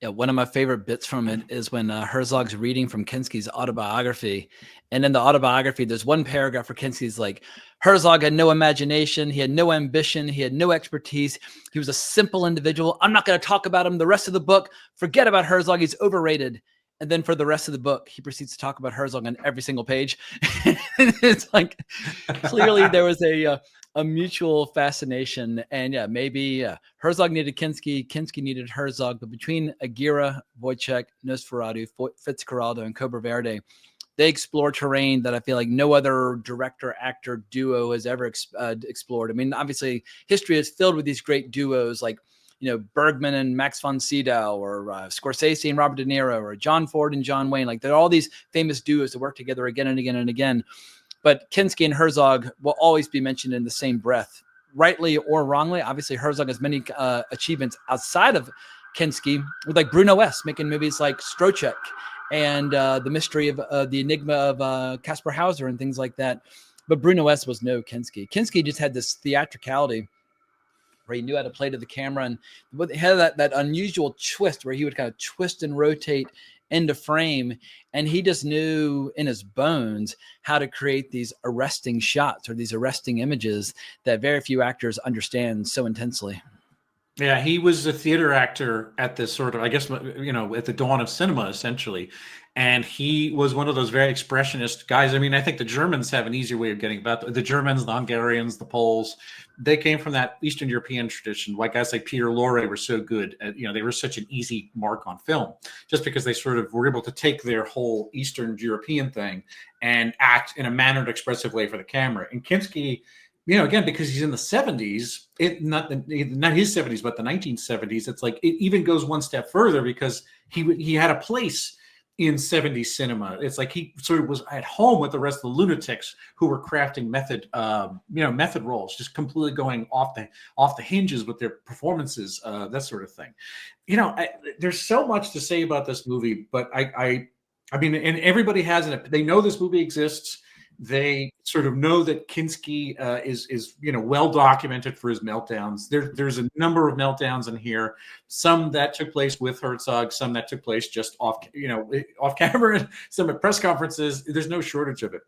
Speaker 4: Yeah, one of my favorite bits from it is when Herzog's reading from Kinski's autobiography. And in the autobiography, there's one paragraph where Kinski's like, Herzog had no imagination. He had no ambition. He had no expertise. He was a simple individual. I'm not going to talk about him the rest of the book. Forget about Herzog. He's overrated. And then for the rest of the book, he proceeds to talk about Herzog on every single page. It's like, clearly there was a mutual fascination. And yeah, maybe Herzog needed Kinski, Kinski needed Herzog. But between Aguirre, Wojciech, Nosferatu, Fitzcarraldo, and Cobra Verde, they explore terrain that I feel like no other director-actor duo has ever explored. I mean, obviously, history is filled with these great duos like, you know, Bergman and Max von Sydow, or Scorsese and Robert De Niro, or John Ford and John Wayne. Like, there are all these famous duos that work together again and again and again. But Kinski and Herzog will always be mentioned in the same breath, rightly or wrongly. Obviously, Herzog has many achievements outside of Kinski, with like Bruno S. making movies like Strochek and the mystery of the enigma of Caspar Hauser and things like that. But Bruno S. was no Kinski. Kinski just had this theatricality where he knew how to play to the camera, and he had that unusual twist where he would kind of twist and rotate into frame, and he just knew in his bones how to create these arresting shots or these arresting images that very few actors understand so intensely.
Speaker 5: Yeah, he was a theater actor at this sort of, I guess, you know, at the dawn of cinema, essentially. And he was one of those very expressionist guys. I mean, I think the Germans have an easier way of getting about the Germans, the Hungarians, the Poles. They came from that Eastern European tradition. Like guys like Peter Lorre were so good at, you know, they were such an easy mark on film just because they sort of were able to take their whole Eastern European thing and act in a mannered, expressive way for the camera. And Kinski, you know, again, because he's in the 70s, not his 70s, but the 1970s, it's like it even goes one step further because he had a place in 70s cinema. It's like he sort of was at home with the rest of the lunatics who were crafting method roles, just completely going off the hinges with their performances, that sort of thing. You know, there's so much to say about this movie, but I mean, and everybody has it. They know this movie exists. They sort of know that Kinski is you know, well documented for his meltdowns. There's a number of meltdowns in here. Some that took place with Herzog, some that took place just off camera, some at press conferences. There's no shortage of it.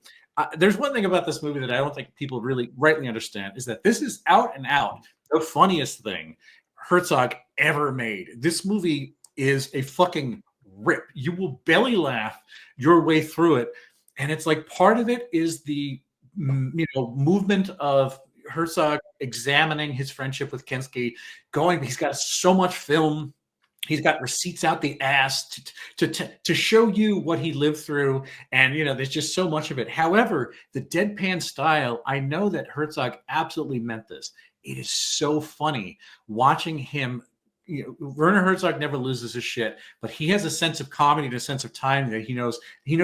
Speaker 5: There's one thing about this movie that I don't think people really rightly understand is that this is out and out the funniest thing Herzog ever made. This movie is a fucking rip. You will belly laugh your way through it. And it's like part of it is the movement of Herzog examining his friendship with Kinski, he's got so much film. He's got receipts out the ass to show you what he lived through. And, you know, there's just so much of it. However, the deadpan style, I know that Herzog absolutely meant this. It is so funny watching him. You know, Werner Herzog never loses his shit, but he has a sense of comedy and a sense of time that he knows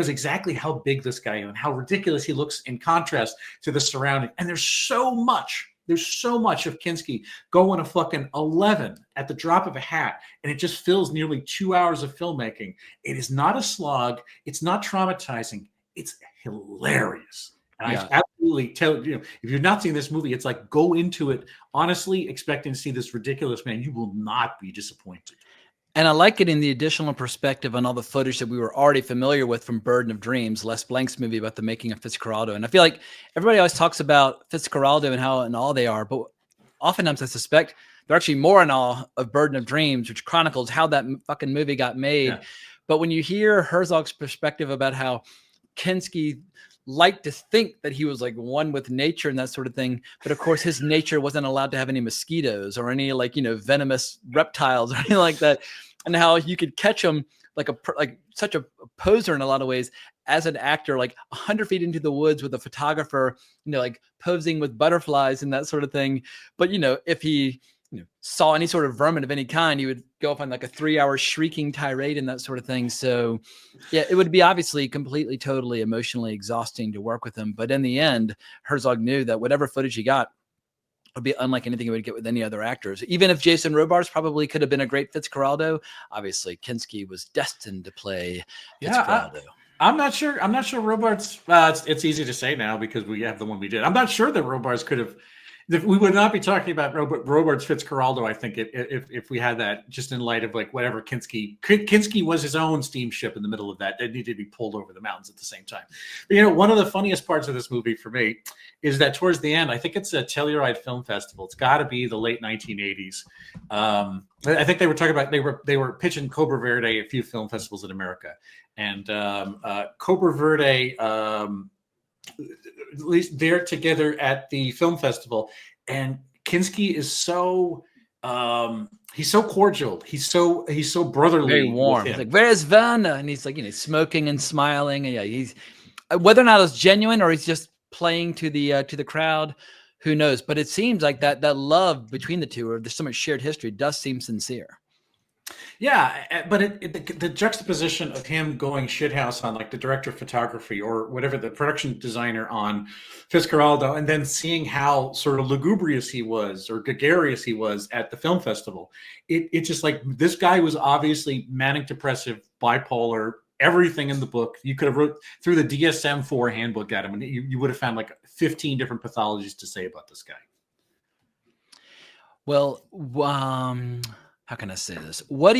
Speaker 5: exactly how big this guy is and how ridiculous he looks in contrast to the surrounding. And there's so much of Kinski going a fucking 11 at the drop of a hat, and it just fills nearly 2 hours of filmmaking. It is not a slog. It's not traumatizing. It's hilarious. And yeah. I absolutely tell you, if you've not seen this movie, it's like go into it honestly expecting to see this ridiculous man. You will not be disappointed.
Speaker 4: And I like getting the additional perspective on all the footage that we were already familiar with from Burden of Dreams, Les Blank's movie about the making of Fitzcarraldo. And I feel like everybody always talks about Fitzcarraldo and how in awe they are, but oftentimes I suspect they're actually more in awe of Burden of Dreams, which chronicles how that fucking movie got made. Yeah. But when you hear Herzog's perspective about how Kinski liked to think that he was like one with nature and that sort of thing, but of course his nature wasn't allowed to have any mosquitoes or any like, you know, venomous reptiles or anything like that, and how you could catch him like such a poser in a lot of ways as an actor, like 100 feet into the woods with a photographer, you know, like posing with butterflies and that sort of thing. But you know, if he saw any sort of vermin of any kind, he would go off on like a 3-hour shrieking tirade and that sort of thing. So yeah, it would be obviously completely, totally emotionally exhausting to work with him. But in the end, Herzog knew that whatever footage he got would be unlike anything he would get with any other actors. Even if Jason Robards probably could have been a great Fitzcarraldo, obviously Kinski was destined to play Fitzcarraldo.
Speaker 5: I'm not sure Robards, it's easy to say now because we have the one we did. I'm not sure that Robards could have We would not be talking about Roberts Fitzcarraldo, I think, if we had that, just in light of like whatever Kinski was his own steamship in the middle of that. It needed to be pulled over the mountains at the same time. But, one of the funniest parts of this movie for me is that towards the end, I think it's a Telluride Film Festival. It's got to be the late 1980s. I think they were talking about they were pitching Cobra Verde a few film festivals in America, and Cobra Verde. At least they're together at the film festival, and Kinski is so he's so cordial, he's so brotherly,
Speaker 4: very warm. He's like, where's Werner? And he's like, smoking and smiling, and he's whether or not it's genuine or he's just playing to the crowd, who knows? But it seems like that love between the two, or there's so much shared history, does seem sincere.
Speaker 5: Yeah, but the juxtaposition of him going shithouse on like the director of photography or whatever, the production designer on Fitzcarraldo, and then seeing how sort of lugubrious he was or gregarious he was at the film festival, it's just like this guy was obviously manic depressive, bipolar, everything in the book. You could have wrote through the DSM-4 handbook at him, and you would have found like 15 different pathologies to say about this guy.
Speaker 4: Well, how can I say this? How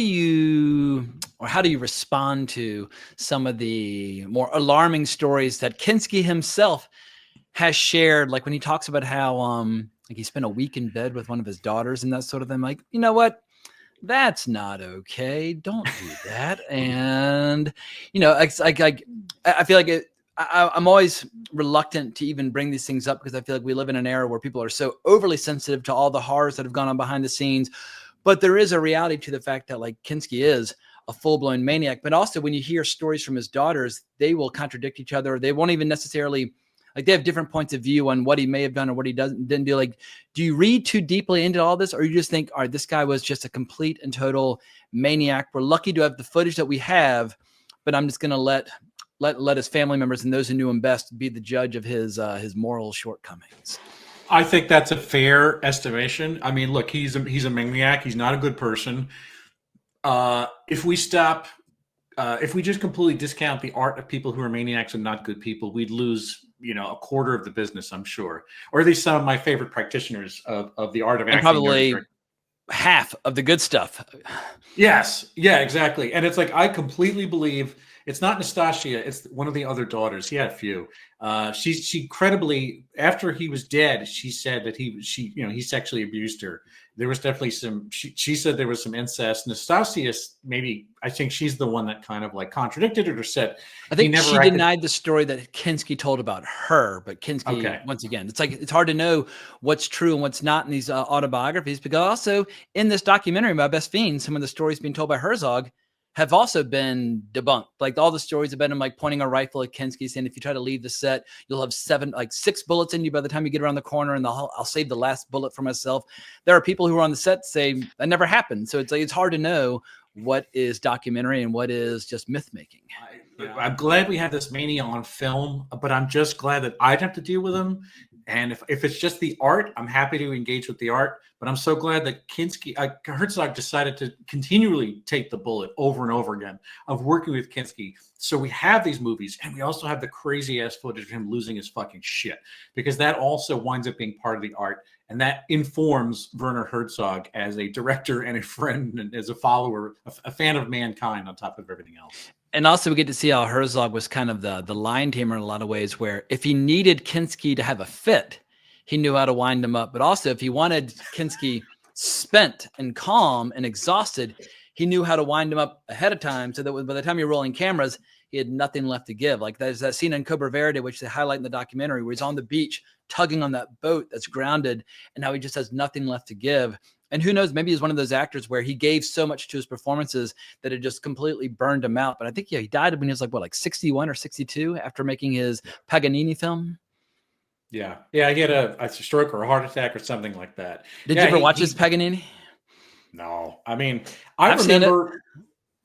Speaker 4: do you respond to some of the more alarming stories that Kinski himself has shared? Like when he talks about how like he spent a week in bed with one of his daughters and that sort of thing. Like, you know what? That's not okay. Don't do that. And I feel like I'm always reluctant to even bring these things up because I feel like we live in an era where people are so overly sensitive to all the horrors that have gone on behind the scenes. But there is a reality to the fact that like Kinski is a full-blown maniac. But also when you hear stories from his daughters, they will contradict each other. They won't even necessarily, like, they have different points of view on what he may have done or what he didn't do. Like, do you read too deeply into all this, or you just think, all right, this guy was just a complete and total maniac. We're lucky to have the footage that we have, but I'm just going to let his family members and those who knew him best be the judge of his moral shortcomings.
Speaker 5: I think that's a fair estimation. I mean, look, he's a maniac. He's not a good person. If we just completely discount the art of people who are maniacs and not good people, we'd lose, a quarter of the business, I'm sure, or at least some of my favorite practitioners of the art of acting.
Speaker 4: And probably half of the good stuff.
Speaker 5: Yes. Yeah, exactly. And it's like, I completely believe it's not Nastasia. It's one of the other daughters. He had a few. She credibly, after he was dead, she said that he sexually abused her. There was definitely she said there was some incest. Nastasia, maybe, I think she's the one that kind of like contradicted it or said.
Speaker 4: I think she denied the story that Kinski told about her, but Kinski, once again, it's like, it's hard to know what's true and what's not in these autobiographies, because also in this documentary about Best Fiend, some of the stories being told by Herzog have also been debunked. Like all the stories about him, like pointing a rifle at Kinski, saying, if you try to leave the set, you'll have 6 bullets in you by the time you get around the corner, and I'll save the last bullet for myself. There are people who are on the set say that never happened. So it's like, it's hard to know what is documentary and what is just myth making.
Speaker 5: I'm glad we have this mania on film, but I'm just glad that I'd have to deal with him. And if it's just the art, I'm happy to engage with the art. But I'm so glad that Herzog decided to continually take the bullet over and over again of working with Kinski. So we have these movies, and we also have the crazy ass footage of him losing his fucking shit, because that also winds up being part of the art. And that informs Werner Herzog as a director and a friend and as a follower, a fan of mankind on top of everything else.
Speaker 4: And also we get to see how Herzog was kind of the lion tamer in a lot of ways, where if he needed Kinski to have a fit, he knew how to wind him up. But also if he wanted Kinski spent and calm and exhausted, he knew how to wind him up ahead of time, so that by the time you're rolling cameras, he had nothing left to give. Like there's that scene in Cobra Verde, which they highlight in the documentary, where he's on the beach tugging on that boat that's grounded, and how he just has nothing left to give. And who knows, maybe he's one of those actors where he gave so much to his performances that it just completely burned him out. But I think, he died when he was like 61 or 62 after making his Paganini film.
Speaker 5: Yeah. Yeah, he had a stroke or a heart attack or something like that.
Speaker 4: Did you ever watch his Paganini?
Speaker 5: No. I mean, I remember.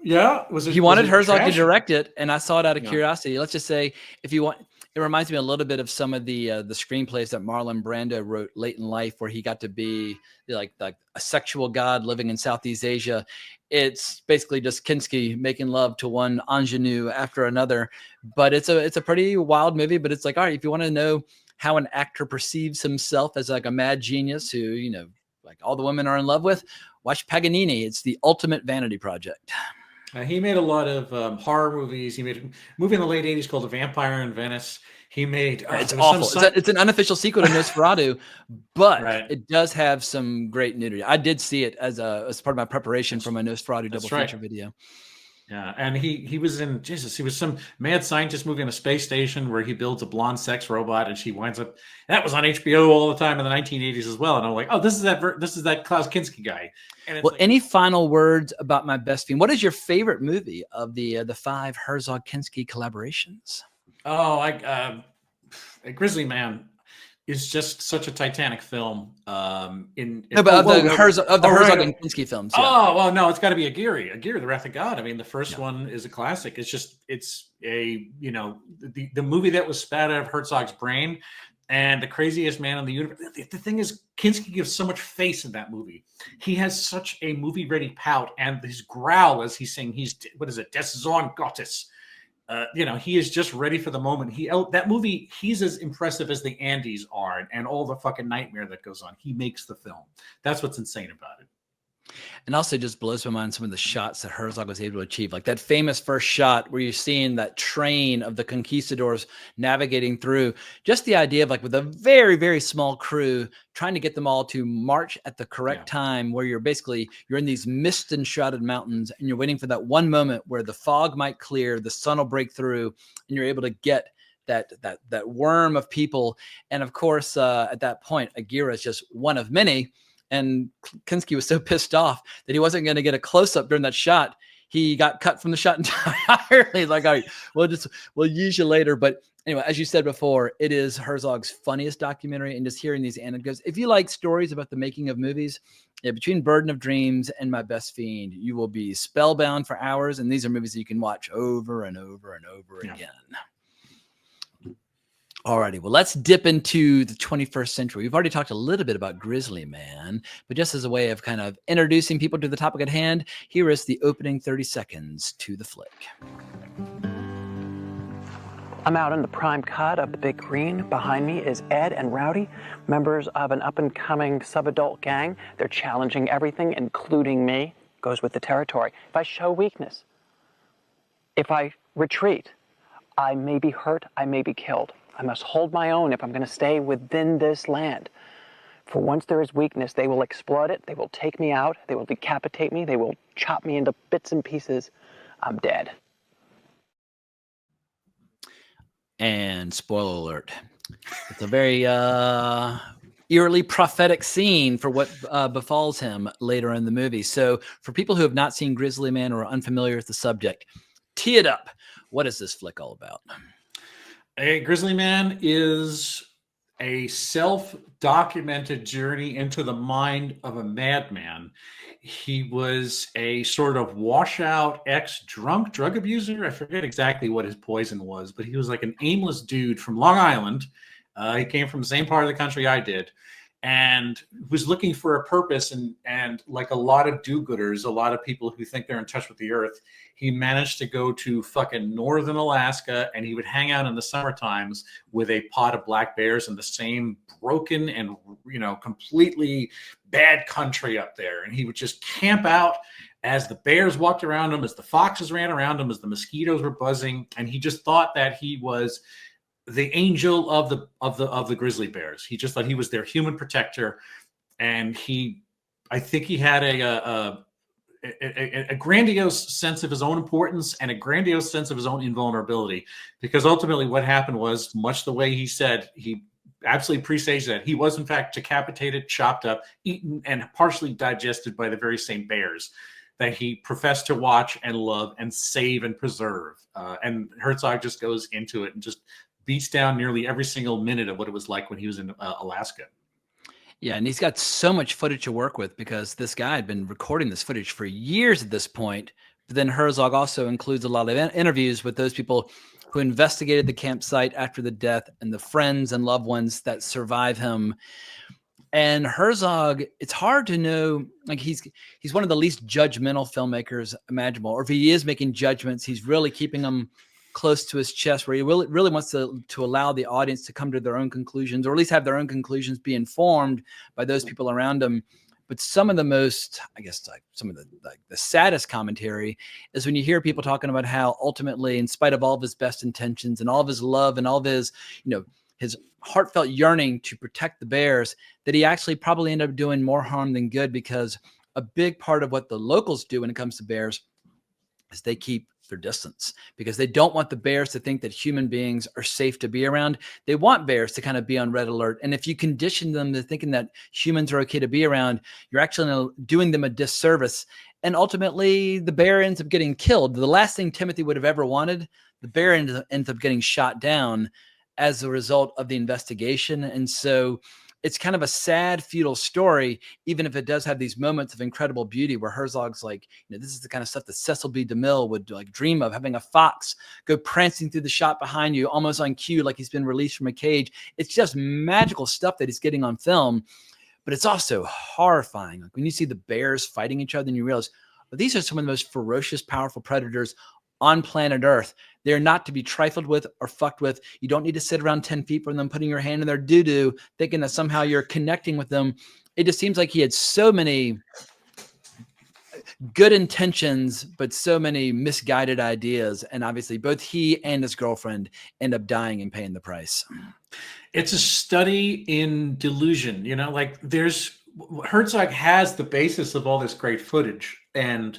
Speaker 5: Yeah.
Speaker 4: He wanted Herzog to direct it, and I saw it out of curiosity. Let's just say, if you want, it reminds me a little bit of some of the screenplays that Marlon Brando wrote late in life, where he got to be like a sexual god living in Southeast Asia. It's basically just Kinski making love to one ingenue after another. But it's a pretty wild movie. But it's like, all right, if you want to know how an actor perceives himself as like a mad genius who, you know, like all the women are in love with, watch Paganini. It's the ultimate vanity project.
Speaker 5: He made a lot of horror movies. He made a movie in the late 80s called The Vampire in Venice. He made...
Speaker 4: it's awful. It's an unofficial sequel to Nosferatu, but it does have some great nudity. I did see it as part of my preparation for my Nosferatu double feature video.
Speaker 5: Yeah, and he was in, Jesus, he was some mad scientist movie in a space station where he builds a blonde sex robot and she winds up, that was on HBO all the time in the 1980s as well. And I'm like, oh, this is that Klaus Kinski guy. And it's
Speaker 4: any final words about My Best Fiend? What is your favorite movie of the 5 Herzog Kinski collaborations?
Speaker 5: Oh, Grizzly Man is just such a titanic film.
Speaker 4: Herzog and Kinski films. Yeah.
Speaker 5: Oh well, no, it's got to be Aguirre, The Wrath of God. I mean, the first one is a classic. It's a the movie that was spat out of Herzog's brain, and the craziest man in the universe. The thing is, Kinski gives so much face in that movie. He has such a movie-ready pout, and his growl as he's saying, what is it, Des Zorn Gottes. He is just ready for the moment. That movie, he's as impressive as the Andes are and all the fucking nightmare that goes on. He makes the film. That's what's insane about it.
Speaker 4: And also just blows my mind some of the shots that Herzog was able to achieve. Like that famous first shot where you're seeing that train of the conquistadors navigating through. Just the idea of like with a very, very small crew trying to get them all to march at the correct time where you're in these mist enshrouded mountains and you're waiting for that one moment where the fog might clear, the sun will break through, and you're able to get that worm of people. And of course, at that point, Aguirre is just one of many. And Kinski was so pissed off that he wasn't going to get a close-up during that shot. He got cut from the shot entirely. Like, all right, we'll use you later. But anyway, as you said before, it is Herzog's funniest documentary. And just hearing these anecdotes, if you like stories about the making of movies, between Burden of Dreams and My Best Fiend, you will be spellbound for hours. And these are movies that you can watch over and over and over again. Alrighty, well, let's dip into the 21st century. We've already talked a little bit about Grizzly Man, but just as a way of kind of introducing people to the topic at hand, here is the opening 30 seconds to the flick.
Speaker 8: I'm out in the prime cut of the Big Green. Behind me is Ed and Rowdy, members of an up-and-coming sub-adult gang. They're challenging everything, including me. Goes with the territory. If I show weakness, if I retreat, I may be hurt, I may be killed. I must hold my own if I'm going to stay within this land. For once there is weakness, they will exploit it. They will take me out. They will decapitate me. They will chop me into bits and pieces. I'm dead.
Speaker 4: And spoiler alert. It's a very eerily prophetic scene for what befalls him later in the movie. So for people who have not seen Grizzly Man or are unfamiliar with the subject, tee it up. What is this flick all about?
Speaker 5: Grizzly Man is a self-documented journey into the mind of a madman. He was a sort of washout ex-drunk drug abuser. I forget exactly what his poison was, but he was like an aimless dude from Long Island. He came from the same part of the country I did, and was looking for a purpose. And like a lot of do-gooders, a lot of people who think they're in touch with the earth, he managed to go to fucking northern Alaska, and he would hang out in the summer times with a pod of black bears in the same broken and, completely bad country up there. And he would just camp out as the bears walked around him, as the foxes ran around him, as the mosquitoes were buzzing. And he just thought that he was the angel of the grizzly bears. He just thought he was their human protector. And I think he had a grandiose sense of his own importance and a grandiose sense of his own invulnerability, because ultimately what happened was, much the way he said, he absolutely presaged that he was in fact decapitated, chopped up, eaten, and partially digested by the very same bears that he professed to watch and love and save and preserve. And Herzog just goes into it and just beats down nearly every single minute of what it was like when he was in Alaska.
Speaker 4: Yeah, and he's got so much footage to work with because this guy had been recording this footage for years at this point. But then Herzog also includes a lot of interviews with those people who investigated the campsite after the death and the friends and loved ones that survive him. And Herzog, it's hard to know, like he's one of the least judgmental filmmakers imaginable. Or if he is making judgments, he's really keeping them close to his chest, where he really wants to allow the audience to come to their own conclusions, or at least have their own conclusions be informed by those people around him. But some of the most, I guess, like some of the saddest commentary is when you hear people talking about how ultimately, in spite of all of his best intentions and all of his love and all of his, his heartfelt yearning to protect the bears, that he actually probably ended up doing more harm than good, because a big part of what the locals do when it comes to bears is they keep their distance, because they don't want the bears to think that human beings are safe to be around. They want bears to kind of be on red alert. And if you condition them to thinking that humans are okay to be around, you're actually doing them a disservice. And ultimately, the bear ends up getting killed. The last thing Timothy would have ever wanted, the bear ends up getting shot down as a result of the investigation. And so it's kind of a sad, futile story, even if it does have these moments of incredible beauty where Herzog's like, this is the kind of stuff that Cecil B. DeMille would like dream of, having a fox go prancing through the shot behind you, almost on cue, like he's been released from a cage. It's just magical stuff that he's getting on film, but it's also horrifying. Like when you see the bears fighting each other and you realize, well, these are some of the most ferocious, powerful predators on planet Earth. They're not to be trifled with or fucked with. You don't need to sit around 10 feet from them, putting your hand in their doo-doo, thinking that somehow you're connecting with them. It just seems like he had so many good intentions, but so many misguided ideas. And obviously both he and his girlfriend end up dying and paying the price.
Speaker 5: It's a study in delusion, like Herzog has the basis of all this great footage. And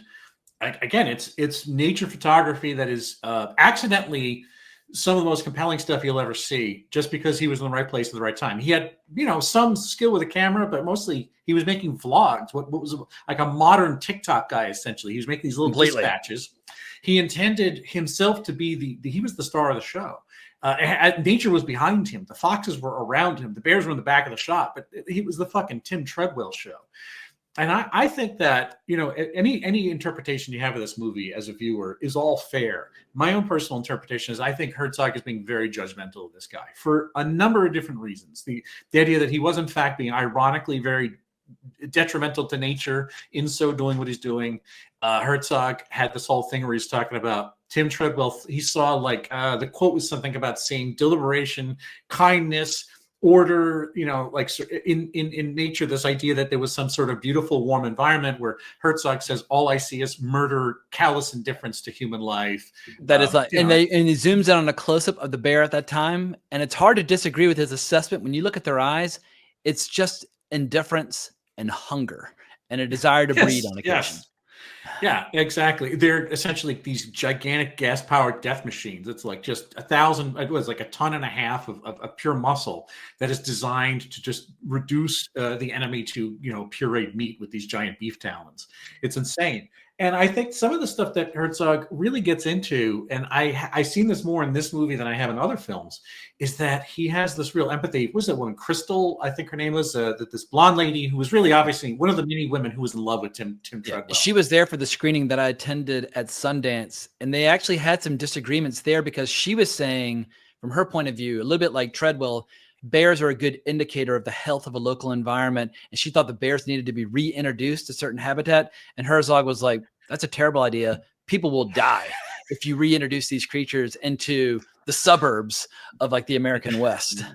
Speaker 5: again, it's nature photography that is accidentally some of the most compelling stuff you'll ever see, just because he was in the right place at the right time. He had, some skill with a camera, but mostly he was making vlogs. What was like a modern TikTok guy, essentially. He was making these little dispatches. He intended himself to be he was the star of the show. Nature was behind him. The foxes were around him. The bears were in the back of the shot, but he was the fucking Tim Treadwell show. And I think that, any interpretation you have of this movie as a viewer is all fair. My own personal interpretation is I think Herzog is being very judgmental of this guy for a number of different reasons. The idea that he was, in fact, being ironically very detrimental to nature in so doing what he's doing. Herzog had this whole thing where he's talking about Tim Treadwell. He saw the quote was something about seeing deliberation, kindness, order, like in nature, this idea that there was some sort of beautiful, warm environment, where Herzog says, all I see is murder, callous indifference to human life.
Speaker 4: That is like, and he zooms in on a close-up of the bear at that time. And it's hard to disagree with his assessment. When you look at their eyes, it's just indifference and hunger and a desire to breed on occasion.
Speaker 5: Yes. Yeah, exactly. They're essentially these gigantic gas-powered death machines. It's like just 1,000, it was like 1.5 tons of pure muscle that is designed to just reduce the enemy to, pureed meat with these giant beef talons. It's insane. And I think some of the stuff that Herzog really gets into, and I've seen this more in this movie than I have in other films, is that he has this real empathy. What was that woman, Crystal, I think her name was, this blonde lady who was really obviously one of the many women who was in love with Tim Treadwell.
Speaker 4: She was there for the screening that I attended at Sundance, and they actually had some disagreements there, because she was saying, from her point of view, a little bit like Treadwell, bears are a good indicator of the health of a local environment. And she thought the bears needed to be reintroduced to certain habitat. And Herzog was like, that's a terrible idea. People will die if you reintroduce these creatures into the suburbs of like the American West.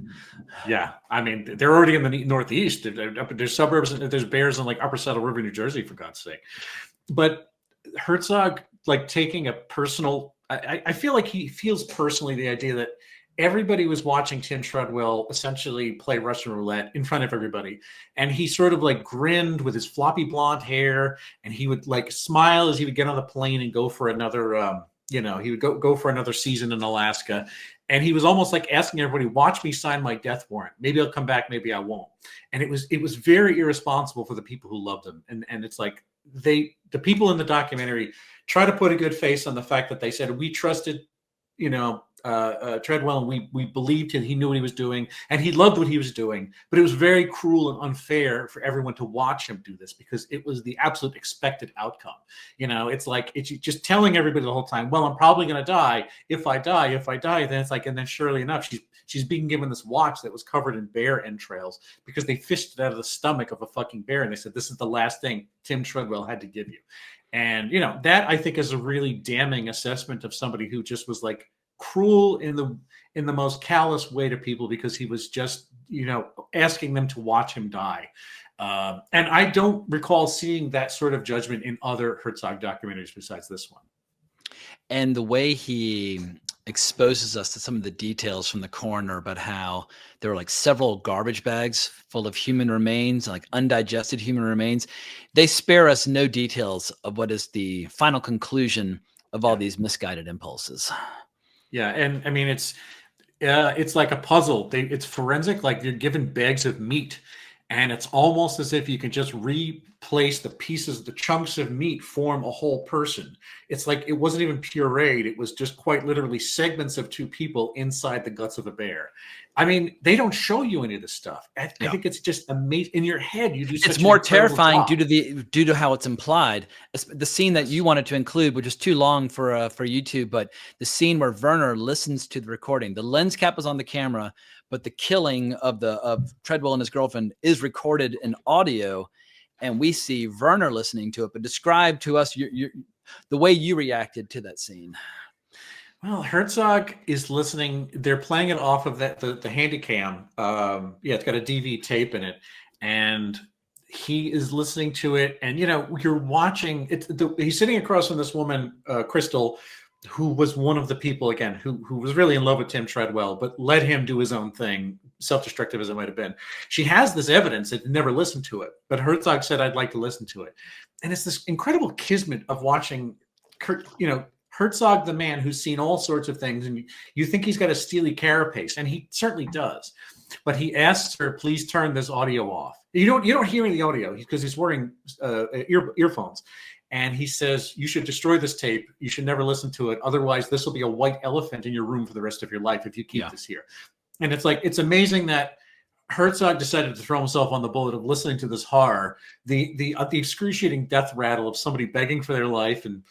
Speaker 5: Yeah. I mean, they're already in the Northeast. There's suburbs, there's bears in like Upper Saddle River, New Jersey, for God's sake. But Herzog, like taking a personal, I feel like he feels personally the idea that everybody was watching Tim Treadwell essentially play Russian roulette in front of everybody. And he sort of like grinned with his floppy blonde hair, and he would like smile as he would get on the plane and go for another, he would go for another season in Alaska. And he was almost like asking everybody, watch me sign my death warrant. Maybe I'll come back, maybe I won't. And it was very irresponsible for the people who loved him. And it's like the people in the documentary try to put a good face on the fact that they said, we trusted, Treadwell, and we believed he knew what he was doing, and he loved what he was doing. But it was very cruel and unfair for everyone to watch him do this, because it was the absolute expected outcome. It's like it's just telling everybody the whole time, well, I'm probably going to die. If I die, then it's like, and then surely enough, she's being given this watch that was covered in bear entrails, because they fished it out of the stomach of a fucking bear, and they said, this is the last thing Tim Treadwell had to give you. And that I think is a really damning assessment of somebody who just was like cruel in the most callous way to people because he was just, asking them to watch him die. And I don't recall seeing that sort of judgment in other Herzog documentaries besides this one.
Speaker 4: And the way he exposes us to some of the details from the coroner about how there were like several garbage bags full of human remains, like undigested human remains. They spare us no details of what is the final conclusion of all these misguided impulses.
Speaker 5: Yeah, and I mean it's like a puzzle. It's forensic, like you're given bags of meat, and it's almost as if you can just replace the pieces, the chunks of meat form a whole person. It's like it wasn't even pureed. It was just quite literally segments of two people inside the guts of a bear. I mean, they don't show you any of this stuff. I think it's just amazing. In your head, you do such
Speaker 4: It's more
Speaker 5: an incredible
Speaker 4: terrifying
Speaker 5: job.
Speaker 4: due to how it's implied. The scene that you wanted to include, which is too long for YouTube, but the scene where Werner listens to the recording. The lens cap is on the camera, but the killing of Treadwell and his girlfriend is recorded in audio, and we see Werner listening to it. But describe to us the way you reacted to that scene.
Speaker 5: Well, Herzog is listening. They're playing it off of the Handycam. It's got a DV tape in it, and he is listening to it. And you're watching it. He's sitting across from this woman, Crystal, who was one of the people again who was really in love with Tim Treadwell, but let him do his own thing, self-destructive as it might have been. She has this evidence that never listened to it, but Herzog said, "I'd like to listen to it," and it's this incredible kismet of watching Herzog, the man who's seen all sorts of things, and you think he's got a steely carapace, and he certainly does. But he asks her, "Please turn this audio off." You don't hear the audio because he's wearing earphones, and he says, "You should destroy this tape. You should never listen to it. Otherwise, this will be a white elephant in your room for the rest of your life if you keep this here." And it's amazing that Herzog decided to throw himself on the bullet of listening to this horror, the excruciating death rattle of somebody begging for their life, and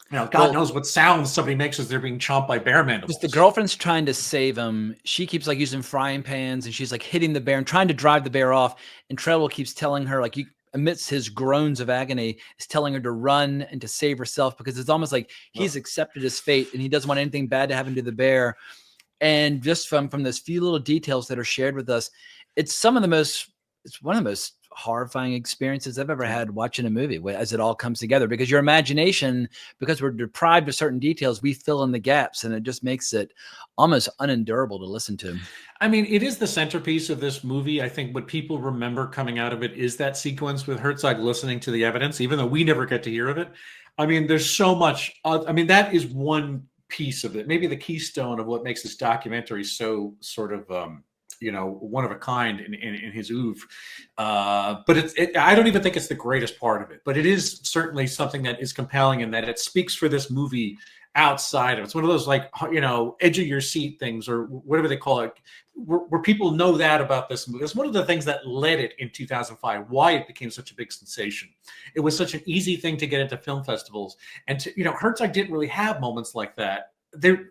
Speaker 5: God knows what sounds somebody makes as they're being chomped by bear mandibles.
Speaker 4: The girlfriend's trying to save him. She keeps like using frying pans, and she's like hitting the bear and trying to drive the bear off. And Treadwell keeps telling her, like, amidst his groans of agony, is telling her to run and to save herself, because it's almost like he's accepted his fate and he doesn't want anything bad to happen to the bear. And just from those few little details that are shared with us, it's one of the most horrifying experiences I've ever had watching a movie as it all comes together, because your imagination, because we're deprived of certain details, we fill in the gaps, and it just makes it almost unendurable to listen to.
Speaker 5: I mean, it is the centerpiece of this movie. I think what people remember coming out of it is that sequence with Herzog listening to the evidence, even though we never get to hear of it. I mean, there's so much. That is one piece of it, maybe the keystone of what makes this documentary so sort of one of a kind in his oeuvre. But I don't even think it's the greatest part of it, but it is certainly something that is compelling in that it speaks for this movie outside of it. It's one of those edge of your seat things, or whatever they call it, where people know that about this movie. It's one of the things that led it in 2005, why it became such a big sensation. It was such an easy thing to get into film festivals. And Herzog didn't really have moments like that.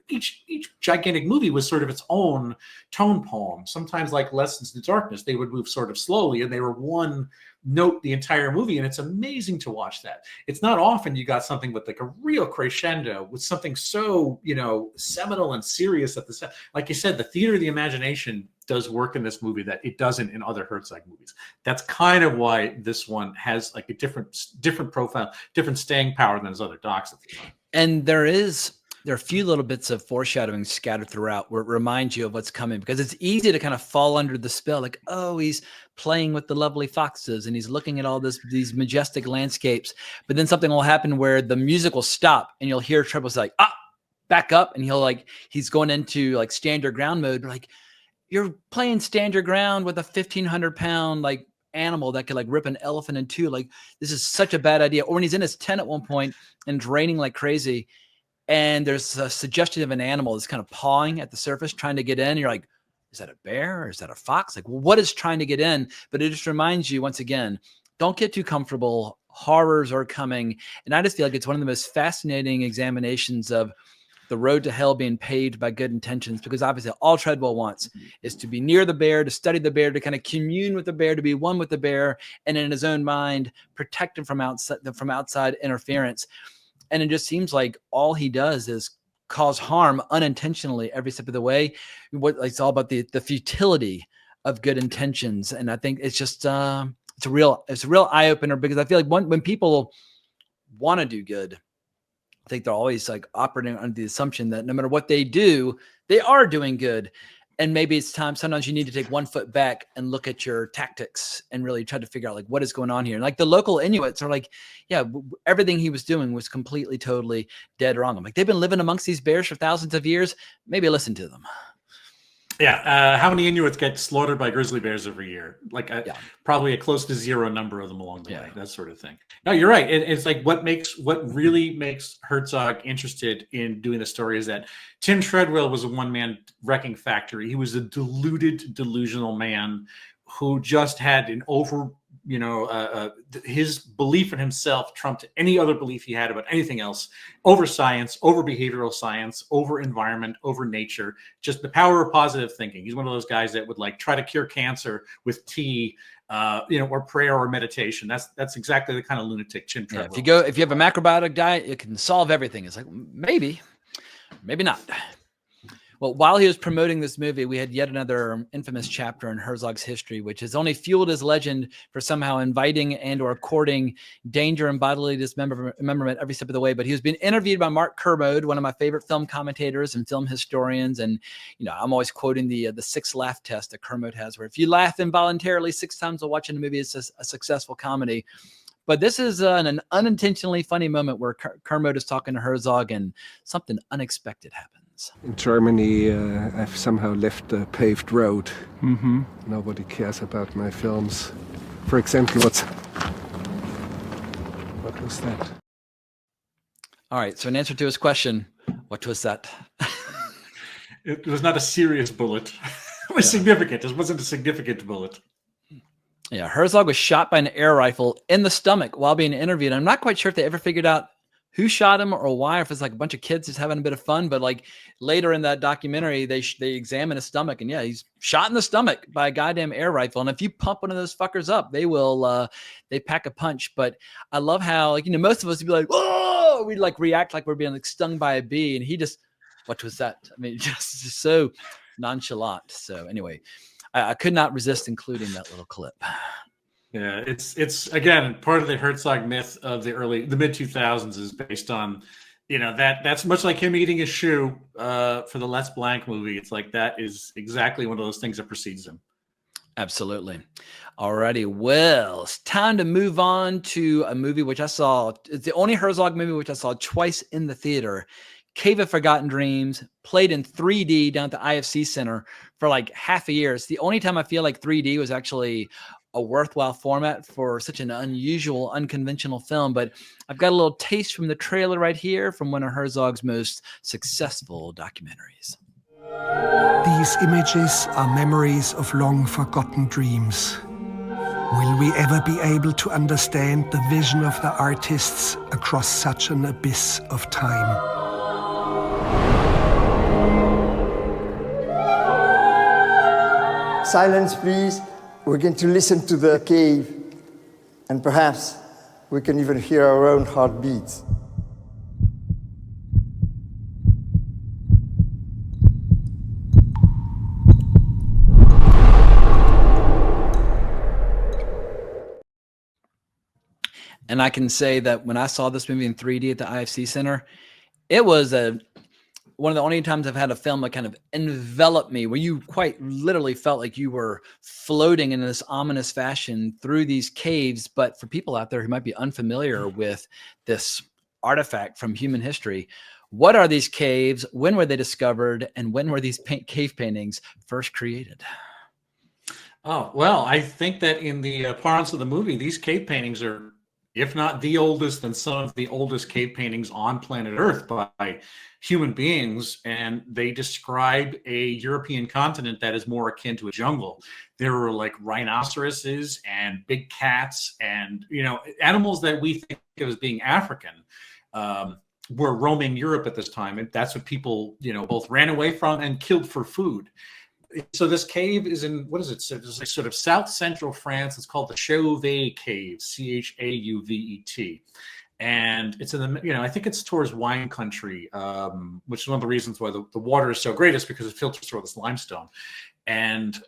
Speaker 5: Each gigantic movie was sort of its own tone poem. Sometimes, like Lessons in Darkness, they would move sort of slowly, and they were one note the entire movie, and it's amazing to watch that. It's not often you got something with like a real crescendo, with something so seminal and serious at the like you said, the theater of the imagination does work in this movie that it doesn't in other Herzog movies. That's kind of why this one has like a different profile, different staying power than his other docs at the time.
Speaker 4: And there are a few little bits of foreshadowing scattered throughout where it reminds you of what's coming, because it's easy to kind of fall under the spell. Like, oh, he's playing with the lovely foxes and he's looking at all these majestic landscapes. But then something will happen where the music will stop and you'll hear Treadwell say, back up. And he's going into like stand your ground mode. Like, you're playing stand your ground with a 1,500-pound like animal that could like rip an elephant in two. Like, this is such a bad idea. Or when he's in his tent at one point and it's raining like crazy, and there's a suggestion of an animal that's kind of pawing at the surface, trying to get in. You're like, is that a bear or is that a fox? Like, well, what is trying to get in? But it just reminds you, once again, don't get too comfortable. Horrors are coming. And I just feel like it's one of the most fascinating examinations of the road to hell being paved by good intentions, because obviously all Treadwell wants is to be near the bear, to study the bear, to kind of commune with the bear, to be one with the bear, and in his own mind, protect him from outside interference. And it just seems like all he does is cause harm unintentionally every step of the way. It's all about the futility of good intentions. And I think it's just it's a real eye opener, because I feel like when people want to do good, I think they're always like operating under the assumption that no matter what they do, they are doing good. And maybe it's time, sometimes you need to take one foot back and look at your tactics and really try to figure out like what is going on here. And like the local Inuits are like, yeah, everything he was doing was completely, totally dead wrong. I'm like, they've been living amongst these bears for thousands of years. Maybe listen to them.
Speaker 5: Yeah. How many Inuits get slaughtered by grizzly bears every year? Like probably a close to zero number of them along the way, that sort of thing. No, you're right. It's like what really makes Herzog interested in doing the story is that Tim Treadwell was a one-man wrecking factory. He was a deluded, delusional man who just had an his belief in himself trumped any other belief he had about anything else, over science, over behavioral science, over environment, over nature, just the power of positive thinking. He's one of those guys that would like try to cure cancer with tea, or prayer or meditation. That's exactly the kind of lunatic Tim Treadwell.
Speaker 4: If you have a macrobiotic diet, it can solve everything. It's like, maybe not. Well, while he was promoting this movie, we had yet another infamous chapter in Herzog's history, which has only fueled his legend for somehow inviting and or courting danger and bodily dismemberment every step of the way. But he was being interviewed by Mark Kermode, one of my favorite film commentators and film historians. And, I'm always quoting the 6 laugh test that Kermode has, where if you laugh involuntarily 6 times while watching a movie, it's a successful comedy. But this is an unintentionally funny moment where Kermode is talking to Herzog and something unexpected happens.
Speaker 6: In Germany, I've somehow left the paved road. Mm-hmm. Nobody cares about my films. For example, what was that?
Speaker 4: All right, so in answer to his question, what was that?
Speaker 5: It was not a serious bullet. It was significant. It wasn't a significant bullet.
Speaker 4: Yeah, Herzog was shot by an air rifle in the stomach while being interviewed. I'm not quite sure if they ever figured out who shot him or why, if it's like a bunch of kids just having a bit of fun. But like later in that documentary, they examine his stomach, and he's shot in the stomach by a goddamn air rifle. And if you pump one of those fuckers up, they will, they pack a punch. But I love how, most of us would be like, oh, we'd like react like we're being like stung by a bee. And he just, what was that? I mean, just so nonchalant. So anyway, I could not resist including that little clip.
Speaker 5: Yeah, it's again part of the Herzog myth of the mid 2000s is based on, that's much like him eating his shoe for the Les Blanc movie. It's like that is exactly one of those things that precedes him. Absolutely.
Speaker 4: Alrighty, well, it's time to move on to a movie which I saw. It's the only Herzog movie which I saw twice in the theater. Cave of Forgotten Dreams, played in 3D down at the IFC Center for like half a year. It's the only time I feel like 3D was actually a worthwhile format for such an unusual, unconventional film. But I've got a little taste from the trailer right here from one of Herzog's most successful documentaries.
Speaker 9: These images are memories of long forgotten dreams. Will we ever be able to understand the vision of the artists across such an abyss of time?
Speaker 10: Silence, please. We're going to listen to the cave, and perhaps we can even hear our own heartbeats.
Speaker 4: And I can say that when I saw this movie in 3D at the IFC Center, it was one of the only times I've had a film that kind of enveloped me, where you quite literally felt like you were floating in this ominous fashion through these caves. But for people out there who might be unfamiliar with this artifact from human history, what are these caves? When were they discovered? And when were these cave paintings first created?
Speaker 5: Oh, well, I think that in the parlance of the movie, these cave paintings are, if not the oldest, then some of the oldest cave paintings on planet Earth by human beings. And they describe a European continent that is more akin to a jungle. There were like rhinoceroses and big cats and, animals that we think of as being African were roaming Europe at this time. And that's what people, both ran away from and killed for food. So this cave is in, what is it? It's like sort of south central France. It's called the Chauvet Cave, Chauvet. And it's in the, I think it's towards wine country, which is one of the reasons why the water is so great, is because it filters through this limestone. And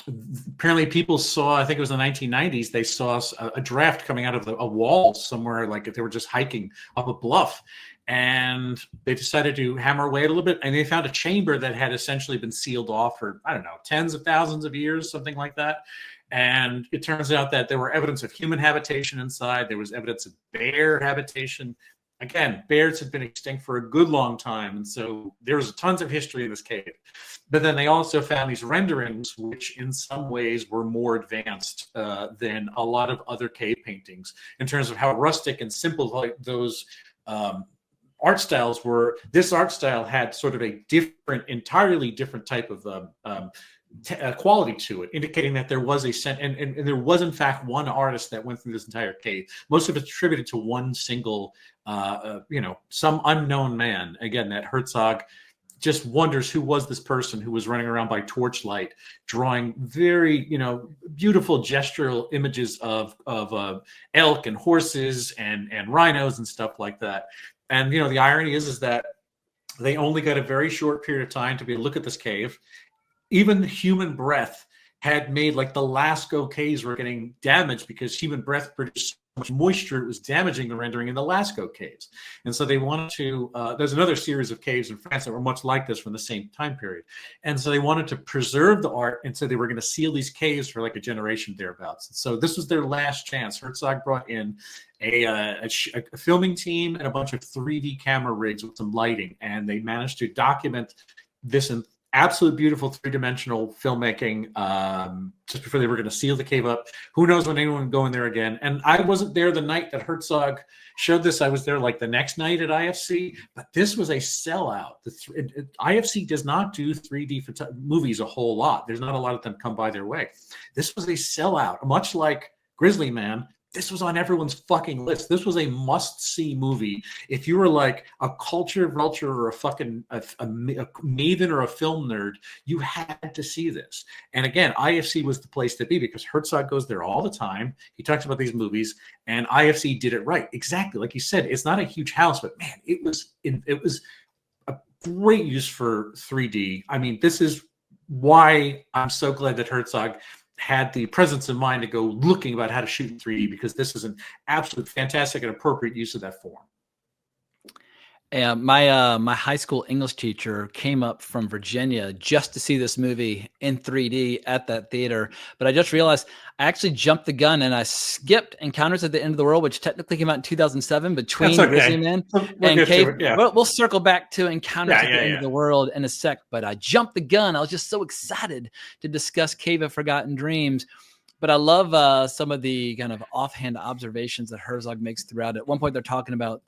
Speaker 5: apparently people saw, I think it was the 1990s, they saw a draft coming out of a wall somewhere, like if they were just hiking up a bluff. And they decided to hammer away a little bit, and they found a chamber that had essentially been sealed off for, I don't know, tens of thousands of years, something like that. And it turns out that there were evidence of human habitation inside. There was evidence of bear habitation. Again, bears had been extinct for a good long time, and so there's tons of history in this cave. But then they also found these renderings, which in some ways were more advanced than a lot of other cave paintings in terms of how rustic and simple like those art styles were. This art style had sort of a different, entirely different type of quality to it, indicating that there was and there was in fact one artist that went through this entire cave. Most of it's attributed to one single, some unknown man. Again, that Herzog just wonders who was this person who was running around by torchlight, drawing very, beautiful gestural images of elk and horses and rhinos and stuff like that. And, the irony is that they only got a very short period of time to be able to look at this cave. Even human breath had made, like, the Lascaux caves were getting damaged because human breath produced so much moisture, it was damaging the rendering in the Lascaux caves. And so they wanted to, there's another series of caves in France that were much like this from the same time period. And so they wanted to preserve the art, and so they were going to seal these caves for like a generation thereabouts. And so this was their last chance. Herzog brought in a filming team and a bunch of 3D camera rigs with some lighting, and they managed to document this in absolute beautiful three-dimensional filmmaking just before they were going to seal the cave up. Who knows when anyone would go in there again. And I wasn't there the night that Herzog showed this. I was there like the next night at IFC, but this was a sellout. IFC does not do 3D movies a whole lot. There's not a lot of them come by their way. This was a sellout, much like Grizzly Man. This was on everyone's fucking list. This was a must-see movie. If you were like a culture vulture or a fucking a maven or a film nerd, you had to see this. And again, IFC was the place to be because Herzog goes there all the time. He talks about these movies, and IFC did it right. Exactly like you said. It's not a huge house, but man, it was a great use for 3D. I mean, this is why I'm so glad that Herzog had the presence of mind to go looking about how to shoot in 3D, because this is an absolute fantastic and appropriate use of that form.
Speaker 4: And my high school English teacher came up from Virginia just to see this movie in 3D at that theater. But I just realized I actually jumped the gun and I skipped Encounters at the End of the World, which technically came out in 2007 between Grizzly Man and Cave. We'll circle back to Encounters at the End of the World in a sec. But I jumped the gun. I was just so excited to discuss Cave of Forgotten Dreams. But I love some of the kind of offhand observations that Herzog makes throughout it. At one point, they're talking about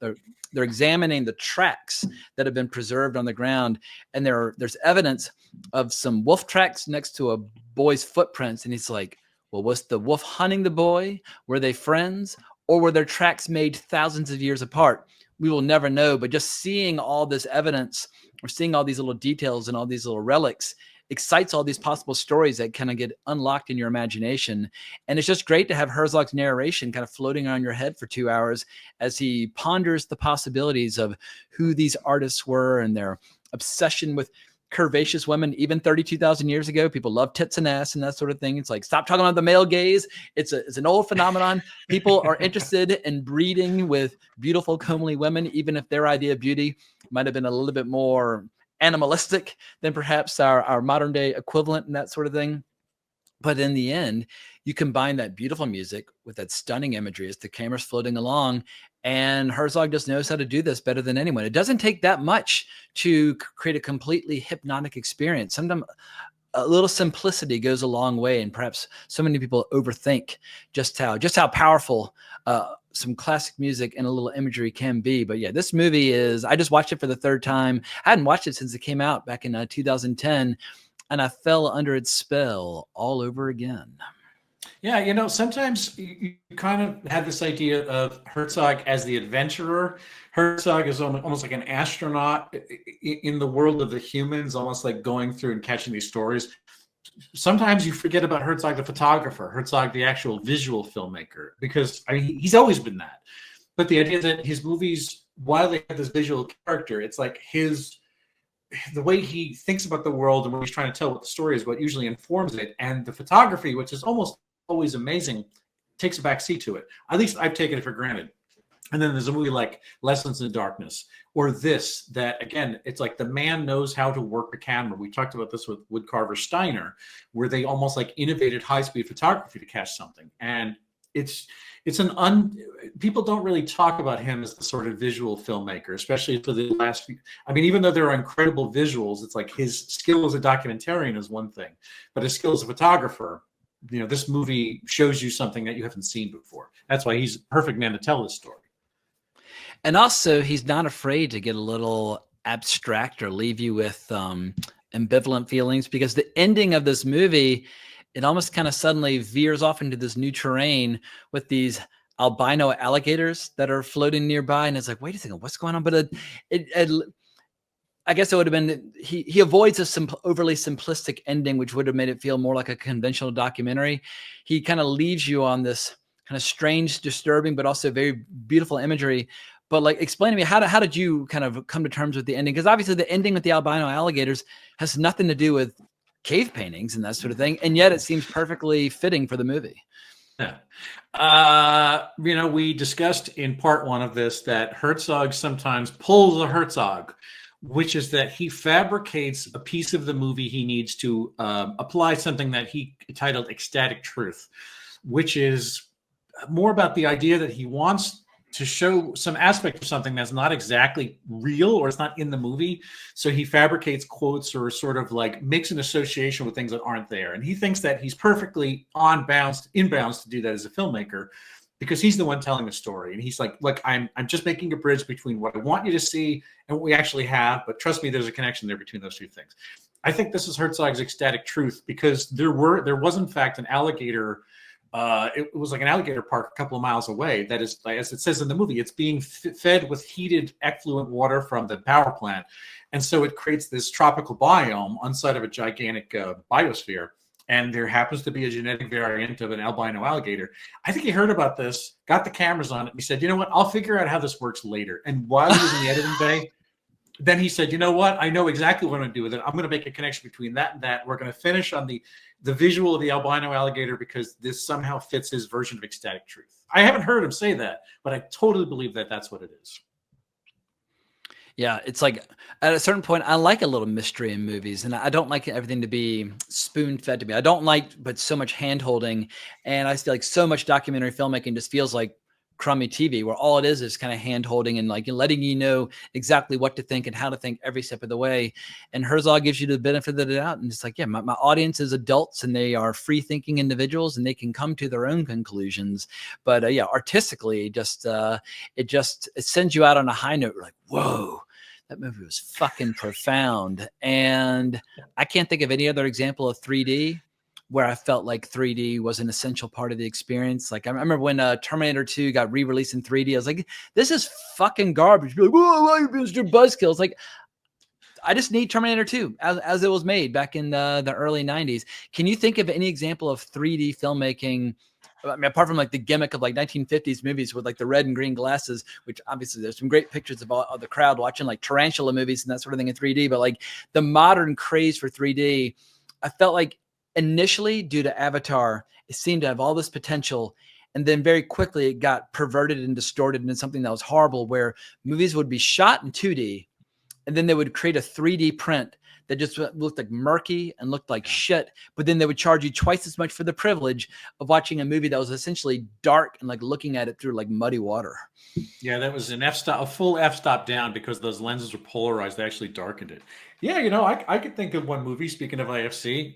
Speaker 4: they're examining the tracks that have been preserved on the ground, and there's evidence of some wolf tracks next to a boy's footprints. And he's like, "Well, was the wolf hunting the boy? Were they friends, or were their tracks made thousands of years apart? We will never know." But just seeing all this evidence, or seeing all these little details and all these little relics, excites all these possible stories that kind of get unlocked in your imagination. And it's just great to have Herzog's narration kind of floating around your head for 2 hours as he ponders the possibilities of who these artists were and their obsession with curvaceous women. Even 32,000 years ago, people love tits and ass and that sort of thing. It's like, stop talking about the male gaze. It's an old phenomenon. People are interested in breeding with beautiful, comely women, even if their idea of beauty might have been a little bit more animalistic than perhaps our modern day equivalent and that sort of thing. But in the end, you combine that beautiful music with that stunning imagery as the camera's floating along, and Herzog just knows how to do this better than anyone. It doesn't take that much to create a completely hypnotic experience. Sometimes a little simplicity goes a long way, and perhaps so many people overthink just how powerful some classic music and a little imagery can be. But yeah, this movie I just watched it for the third time. I hadn't watched it since it came out back in 2010, and I fell under its spell all over again.
Speaker 5: Yeah, sometimes you kind of have this idea of Herzog as the adventurer. Herzog is almost like an astronaut in the world of the humans, almost like going through and catching these stories. Sometimes you forget about Herzog the photographer, Herzog the actual visual filmmaker, because I mean, he's always been that. But the idea that his movies, while they have this visual character, it's like the way he thinks about the world and what he's trying to tell what the story is, what usually informs it. And the photography, which is almost always amazing, takes a back seat to it. At least I've taken it for granted. And then there's a movie like Lessons in Darkness, or this, that again, it's like the man knows how to work the camera. We talked about this with Woodcarver Steiner, where they almost like innovated high-speed photography to catch something. And people don't really talk about him as the sort of visual filmmaker, especially for the last few. I mean, even though there are incredible visuals, it's like his skill as a documentarian is one thing, but his skill as a photographer, this movie shows you something that you haven't seen before. That's why he's a perfect man to tell this story.
Speaker 4: And also, he's not afraid to get a little abstract or leave you with ambivalent feelings, because the ending of this movie, it almost kind of suddenly veers off into this new terrain with these albino alligators that are floating nearby. And it's like, wait a second, what's going on? But I guess it would have been, he avoids a overly simplistic ending, which would have made it feel more like a conventional documentary. He kind of leaves you on this kind of strange, disturbing, but also very beautiful imagery. But like, explain to me, how did you kind of come to terms with the ending? Because obviously the ending with the albino alligators has nothing to do with cave paintings and that sort of thing, and yet it seems perfectly fitting for the movie.
Speaker 5: Yeah. We discussed in part one of this that Herzog sometimes pulls a Herzog, which is that he fabricates a piece of the movie he needs to apply something that he titled ecstatic truth, which is more about the idea that he wants to show some aspect of something that's not exactly real, or it's not in the movie. So he fabricates quotes or sort of like makes an association with things that aren't there. And he thinks that he's perfectly inbounds to do that as a filmmaker, because he's the one telling the story. And he's like, look, I'm just making a bridge between what I want you to see and what we actually have. But trust me, there's a connection there between those two things. I think this is Herzog's ecstatic truth, because there was in fact an alligator. It was like an alligator park a couple of miles away. That is, as it says in the movie, it's being fed with heated effluent water from the power plant. And so it creates this tropical biome inside of a gigantic biosphere. And there happens to be a genetic variant of an albino alligator. I think he heard about this, got the cameras on it, and he said, you know what, I'll figure out how this works later. And while he was in the editing bay, then he said, you know what, I know exactly what I'm going to do with it. I'm going to make a connection between that and that. We're going to finish on the visual of the albino alligator, because this somehow fits his version of ecstatic truth. I haven't heard him say that, but I totally believe that that's what it is.
Speaker 4: Yeah, it's like at a certain point, I like a little mystery in movies, and I don't like everything to be spoon-fed to me. I don't like, but so much hand-holding, and I feel like so much documentary filmmaking just feels like crummy TV, where all it is kind of hand-holding and like letting you know exactly what to think and how to think every step of the way. And Herzog gives you the benefit of the doubt, and it's like, yeah, my audience is adults, and they are free-thinking individuals, and they can come to their own conclusions. But yeah, artistically, it sends you out on a high note. You're like, whoa, that movie was fucking profound. And I can't think of any other example of 3D where I felt like 3D was an essential part of the experience. Like I remember when Terminator 2 got re-released in 3D, I was like, this is fucking garbage. You're like, whoa, why are you Mr. Buzzkill? It's like, I just need Terminator 2 as it was made back in the early 90s. Can you think of any example of 3D filmmaking, I mean, apart from like the gimmick of like 1950s movies with like the red and green glasses, which obviously there's some great pictures of the crowd watching like tarantula movies and that sort of thing in 3D, but like the modern craze for 3D, I felt like initially, due to Avatar, it seemed to have all this potential, and then very quickly it got perverted and distorted into something that was horrible, where movies would be shot in 2D, and then they would create a 3D print that just looked like murky and looked like shit, but then they would charge you twice as much for the privilege of watching a movie that was essentially dark and like looking at it through like muddy water.
Speaker 5: Yeah, that was a full f-stop down, because those lenses were polarized. They actually darkened it. Yeah, I could think of one movie, speaking of IFC,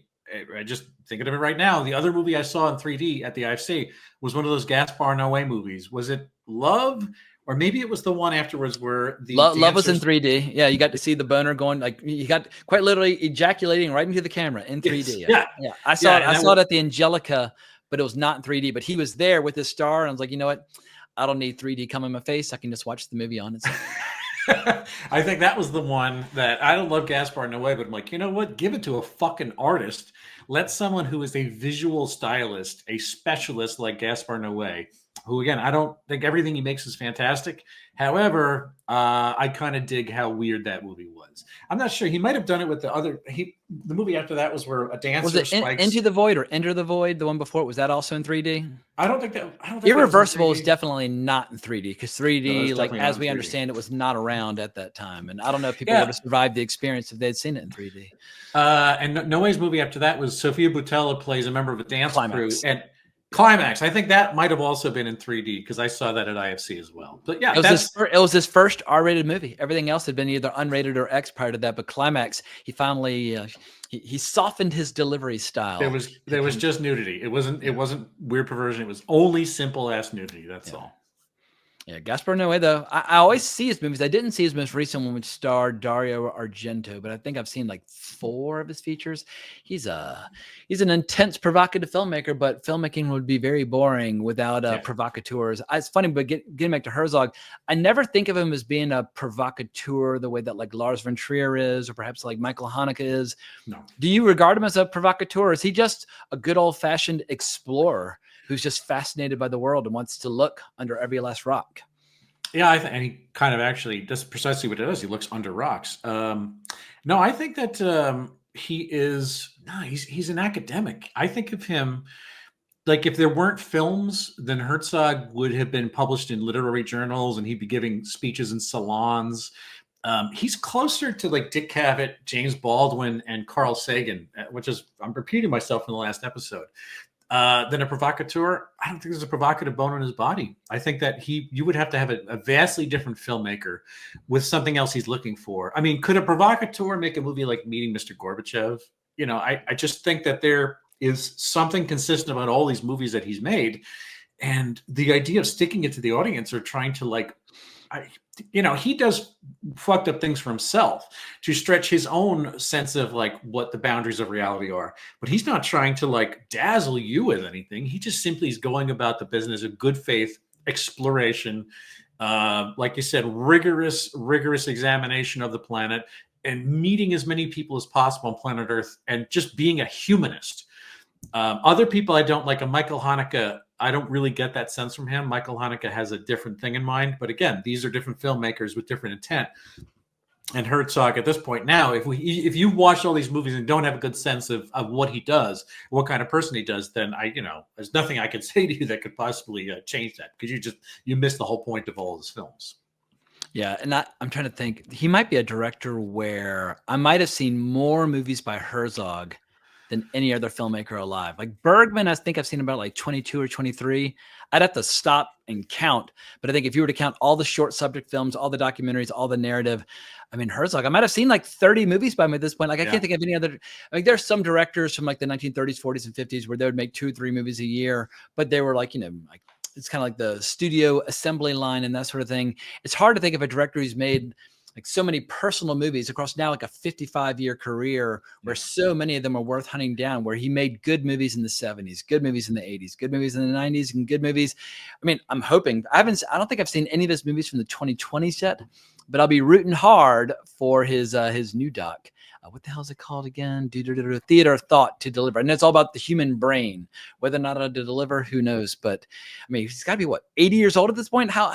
Speaker 5: I just thinking of it right now. The other movie I saw in 3D at the IFC was one of those Gaspar Noé movies. Was it Love? Or maybe it was the one afterwards where the
Speaker 4: Love was in 3D. Yeah, you got to see the boner going, like you got quite literally ejaculating right into the camera in 3D.
Speaker 5: Yes.
Speaker 4: Yeah. I saw it at the Angelica, but it was not in 3D. But he was there with his star, and I was like, you know what? I don't need 3D come in my face. I can just watch the movie on its own.
Speaker 5: I think that was the one that I don't love Gaspar Noé, but I'm like, you know what? Give it to a fucking artist. Let someone who is a visual stylist, a specialist like Gaspar Noé, who, again, I don't think everything he makes is fantastic. However, I kind of dig how weird that movie was. I'm not sure. He might have done it with the movie after that was where a dancer spikes.
Speaker 4: Into the Void or Enter the Void? The one before it, was that also in 3D?
Speaker 5: I don't think that
Speaker 4: Irreversible is definitely not in 3D because 3D,
Speaker 5: No,
Speaker 4: like as we
Speaker 5: 3D.
Speaker 4: Understand it, was not around at that time. And I don't know if people would have survived the experience if they'd seen it in 3D.
Speaker 5: And Noé's movie after that was Sofia Boutella plays a member of a dance crew. And Climax. I think that might have also been in 3D because I saw that at IFC as well. But yeah,
Speaker 4: it was his first R-rated movie. Everything else had been either unrated or X prior to that. But Climax, he finally he softened his delivery style.
Speaker 5: There was just nudity. It wasn't weird perversion. It was only simple ass nudity. That's all.
Speaker 4: Yeah, Gaspar Noé, though, I always see his movies. I didn't see his most recent one, which starred Dario Argento, but I think I've seen like 4 of his features. He's an intense, provocative filmmaker, but filmmaking would be very boring without provocateurs. It's funny, but getting back to Herzog, I never think of him as being a provocateur the way that like Lars von Trier is, or perhaps like Michael Haneke is.
Speaker 5: No.
Speaker 4: Do you regard him as a provocateur, or is he just a good old-fashioned explorer who's just fascinated by the world and wants to look under every last rock?
Speaker 5: Yeah, and he kind of actually does precisely what it does. He looks under rocks. No, I think that he's an academic. I think of him like if there weren't films, then Herzog would have been published in literary journals and he'd be giving speeches in salons. He's closer to like Dick Cavett, James Baldwin, and Carl Sagan, which is, I'm repeating myself in the last episode. Than a provocateur. I don't think there's a provocative bone in his body. I think that you would have to have a vastly different filmmaker with something else he's looking for. I mean, could a provocateur make a movie like Meeting Mr. Gorbachev? You know, I just think that there is something consistent about all these movies that he's made. And the idea of sticking it to the audience or trying to he does fucked up things for himself to stretch his own sense of like what the boundaries of reality are. But he's not trying to like dazzle you with anything. He just simply is going about the business of good faith exploration. Like you said, rigorous examination of the planet and meeting as many people as possible on planet Earth and just being a humanist. Other people I don't like. A Michael Haneke, I don't really get that sense from him. Michael Haneke has a different thing in mind. But again, these are different filmmakers with different intent. And Herzog at this point now, if you watch all these movies and don't have a good sense of what he does, what kind of person he does, then there's nothing I could say to you that could possibly change that because you miss the whole point of all his films.
Speaker 4: Yeah, and I'm trying to think. He might be a director where I might have seen more movies by Herzog than any other filmmaker alive. Like Bergman, I think I've seen about like 22 or 23. I'd have to stop and count. But I think if you were to count all the short subject films, all the documentaries, all the narrative, I mean, Herzog, I might have seen like 30 movies by him at this point. Like I can't think of any other. Like there's some directors from like the 1930s, 40s, and 50s where they would make 2 or 3 movies a year, but they were like, like it's kind of like the studio assembly line and that sort of thing. It's hard to think of a director who's made like so many personal movies across now like a 55-year career where so many of them are worth hunting down, where he made good movies in the 70s, good movies in the 80s, good movies in the 90s, and good movies. I mean, I'm hoping I don't think I've seen any of his movies from the 2020s yet, but I'll be rooting hard for his new doc. What the hell is it called again? Theater Thought to Deliver. And it's all about the human brain. Whether or not to deliver, who knows? But I mean, he's got to be 80 years old at this point? How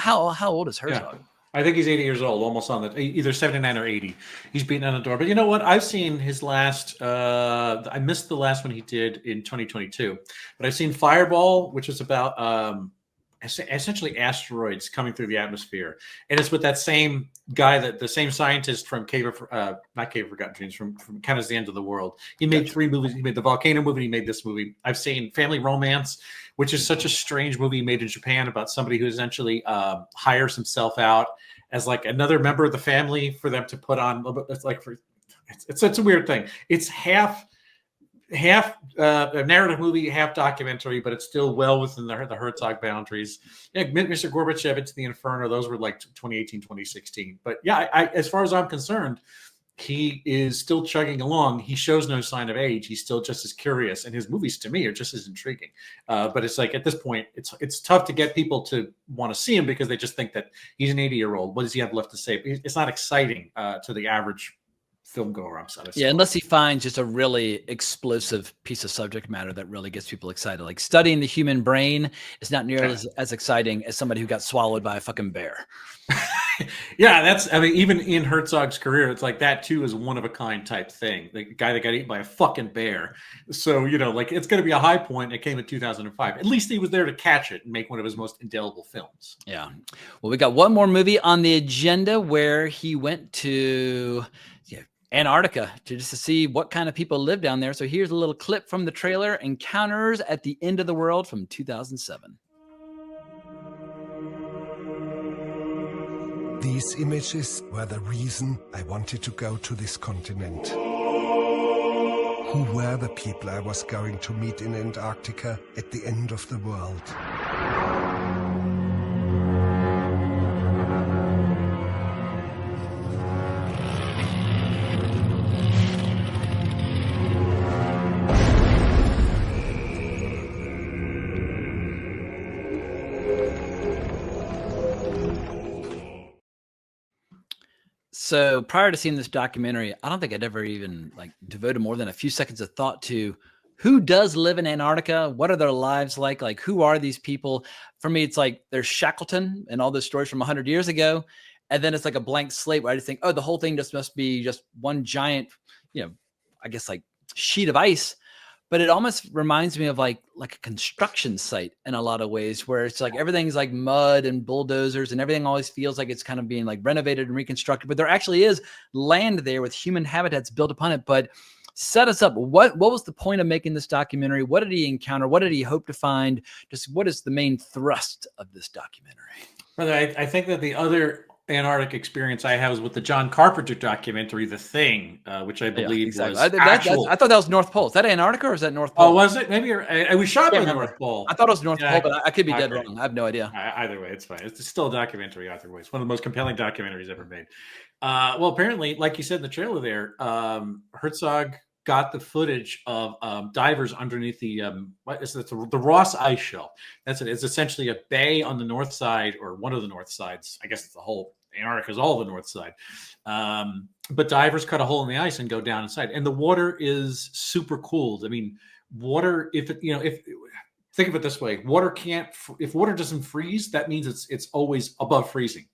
Speaker 4: old is Herzog?
Speaker 5: Yeah. I think he's 80 years old, almost on either 79 or 80. He's beating on the door. But you know what? I've seen his last, I missed the last one he did in 2022. But I've seen Fireball, which is about essentially asteroids coming through the atmosphere. And it's with that same guy, the same scientist from not Cave of Forgotten Dreams, from Count as the End of the World. He made 3 movies. He made the Volcano movie. He made this movie. I've seen Family Romance, which is such a strange movie made in Japan about somebody who essentially hires himself out as like another member of the family for them to put on. It's such a weird thing. It's half a narrative movie, half documentary, but it's still well within the Herzog boundaries. Yeah, Mr. Gorbachev, Into the Inferno, those were like 2018, 2016. But yeah, as far as I'm concerned, he is still chugging along. He shows no sign of age. He's still just as curious, and his movies to me are just as intriguing. But it's like at this point, it's tough to get people to want to see him because they just think that he's an 80-year-old. What does he have left to say? It's not exciting to the average film goer. I'm satisfied.
Speaker 4: Yeah, unless he finds just a really explosive piece of subject matter that really gets people excited. Like studying the human brain is not nearly as exciting as somebody who got swallowed by a fucking bear.
Speaker 5: Yeah, even in Herzog's career, it's like that too is one of a kind type thing. The guy that got eaten by a fucking bear. So, like it's going to be a high point. It came in 2005. At least he was there to catch it and make one of his most indelible films.
Speaker 4: Yeah. Well, we got one more movie on the agenda where he went to Antarctica just to see what kind of people live down there. So here's a little clip from the trailer, Encounters at the End of the World from 2007.
Speaker 9: These images were the reason I wanted to go to this continent. Who were the people I was going to meet in Antarctica at the end of the world?
Speaker 4: So prior to seeing this documentary, I don't think I'd ever even devoted more than a few seconds of thought to who does live in Antarctica. What are their lives like? Like, who are these people? For me, it's like there's Shackleton and all those stories from 100 years ago. And then it's like a blank slate where I just think, oh, the whole thing just must be just one giant, I guess like sheet of ice. But it almost reminds me of like a construction site in a lot of ways, where it's like everything's like mud and bulldozers and everything always feels like it's kind of being like renovated and reconstructed. But there actually is land there with human habitats built upon it. But set us up. What was the point of making this documentary? What did he encounter? What did he hope to find? Just what is the main thrust of this documentary?
Speaker 5: Brother, I think that the other Antarctic experience I have was with the John Carpenter documentary, The Thing, which I believe was actual.
Speaker 4: I thought that was North Pole. Is that Antarctica or is that North Pole?
Speaker 5: Oh, was it? Maybe it was shot by the North Pole.
Speaker 4: I thought it was North Pole, but I could be dead wrong. I have no idea.
Speaker 5: Either way, it's fine. It's still a documentary either way. It's one of the most compelling documentaries ever made. Well, apparently, like you said in the trailer there, Herzog got the footage of divers underneath the Ross Ice Shelf. That's it. It's essentially a bay on the north side, or one of the north sides. I guess it's the whole Antarctica is all the north side. But divers cut a hole in the ice and go down inside, and the water is super cooled. I mean, water. If think of it this way, water can't. If water doesn't freeze, that means it's always above freezing.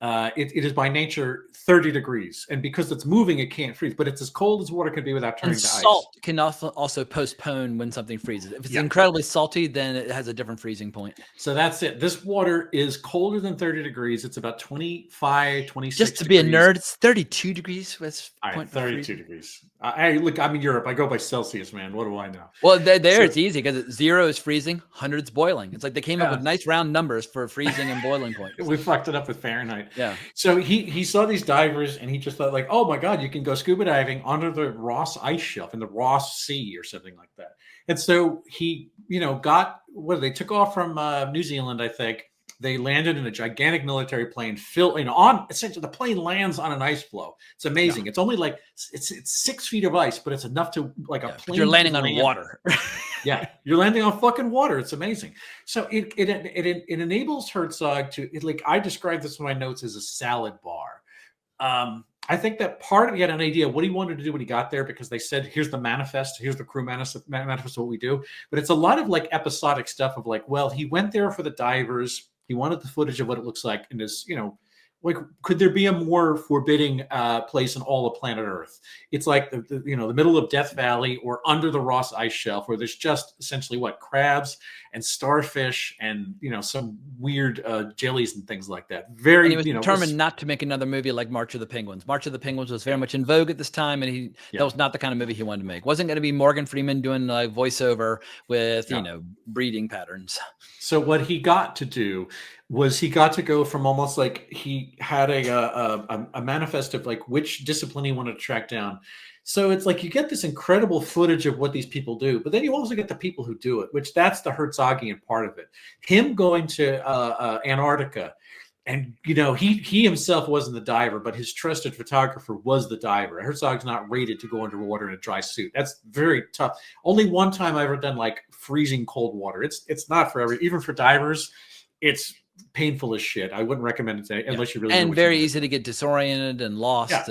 Speaker 5: It is by nature 30 degrees, and because it's moving, it can't freeze. But it's as cold as water can be without turning to ice.
Speaker 4: Salt can also postpone when something freezes. If it's incredibly salty, then it has a different freezing point.
Speaker 5: So that's it. This water is colder than 30 degrees. It's about 25, 26
Speaker 4: Just to be a nerd, it's 32 degrees.
Speaker 5: All right, 32 degrees. I'm in Europe. I go by Celsius, man. What do I know?
Speaker 4: Well, it's easy because 0 is freezing, 100 is boiling. It's like they came up with nice round numbers for freezing and boiling points.
Speaker 5: We fucked it up with Fahrenheit.
Speaker 4: Yeah.
Speaker 5: So he saw these divers and he just thought like, oh my God, you can go scuba diving under the Ross Ice Shelf in the Ross Sea or something like that. And so he, they took off from New Zealand, I think. They landed in a gigantic military plane essentially the plane lands on an ice floe. It's amazing. Yeah. It's only like it's 6 feet of ice, but it's enough to a plane.
Speaker 4: You're landing on water.
Speaker 5: Yeah, you're landing on fucking water. It's amazing. So it enables Herzog to I described this in my notes as a salad bar. I think that part of he had an idea what he wanted to do when he got there, because they said, here's the manifest, here's the crew manifest of what we do. But it's a lot of episodic stuff of he went there for the divers. He wanted the footage of what it looks like in this, could there be a more forbidding place in all of planet Earth? It's like the middle of Death Valley or under the Ross Ice Shelf, where there's just essentially crabs and starfish and some weird jellies and things like that.
Speaker 4: And he was determined not to make another movie like March of the Penguins. March of the Penguins was very much in vogue at this time, and that was not the kind of movie he wanted to make. Wasn't going to be Morgan Freeman doing voiceover with breeding patterns.
Speaker 5: So what he got to do was he got to go from almost he had a manifest of which discipline he wanted to track down. So it's you get this incredible footage of what these people do, but then you also get the people who do it, which that's the Herzogian part of it. Him going to Antarctica, and he himself wasn't the diver, but his trusted photographer was the diver. Herzog's not rated to go underwater in a dry suit. That's very tough. Only one time I've ever done freezing cold water. It's not for even for divers. It's painful as shit. I wouldn't recommend it unless you really
Speaker 4: and very easy to get disoriented and lost.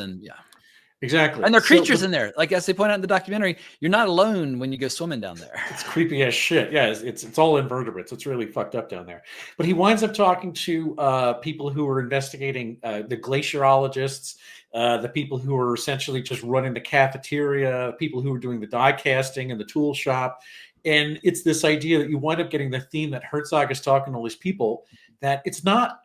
Speaker 5: Exactly.
Speaker 4: And there are creatures in there. Like, as they point out in the documentary, you're not alone when you go swimming down there.
Speaker 5: It's creepy as shit. Yeah, it's all invertebrates. It's really fucked up down there. But he winds up talking to people who are investigating, the glaciologists, the people who are essentially just running the cafeteria, people who are doing the die casting and the tool shop. And it's this idea that you wind up getting the theme that Herzog is talking to all these people, that it's not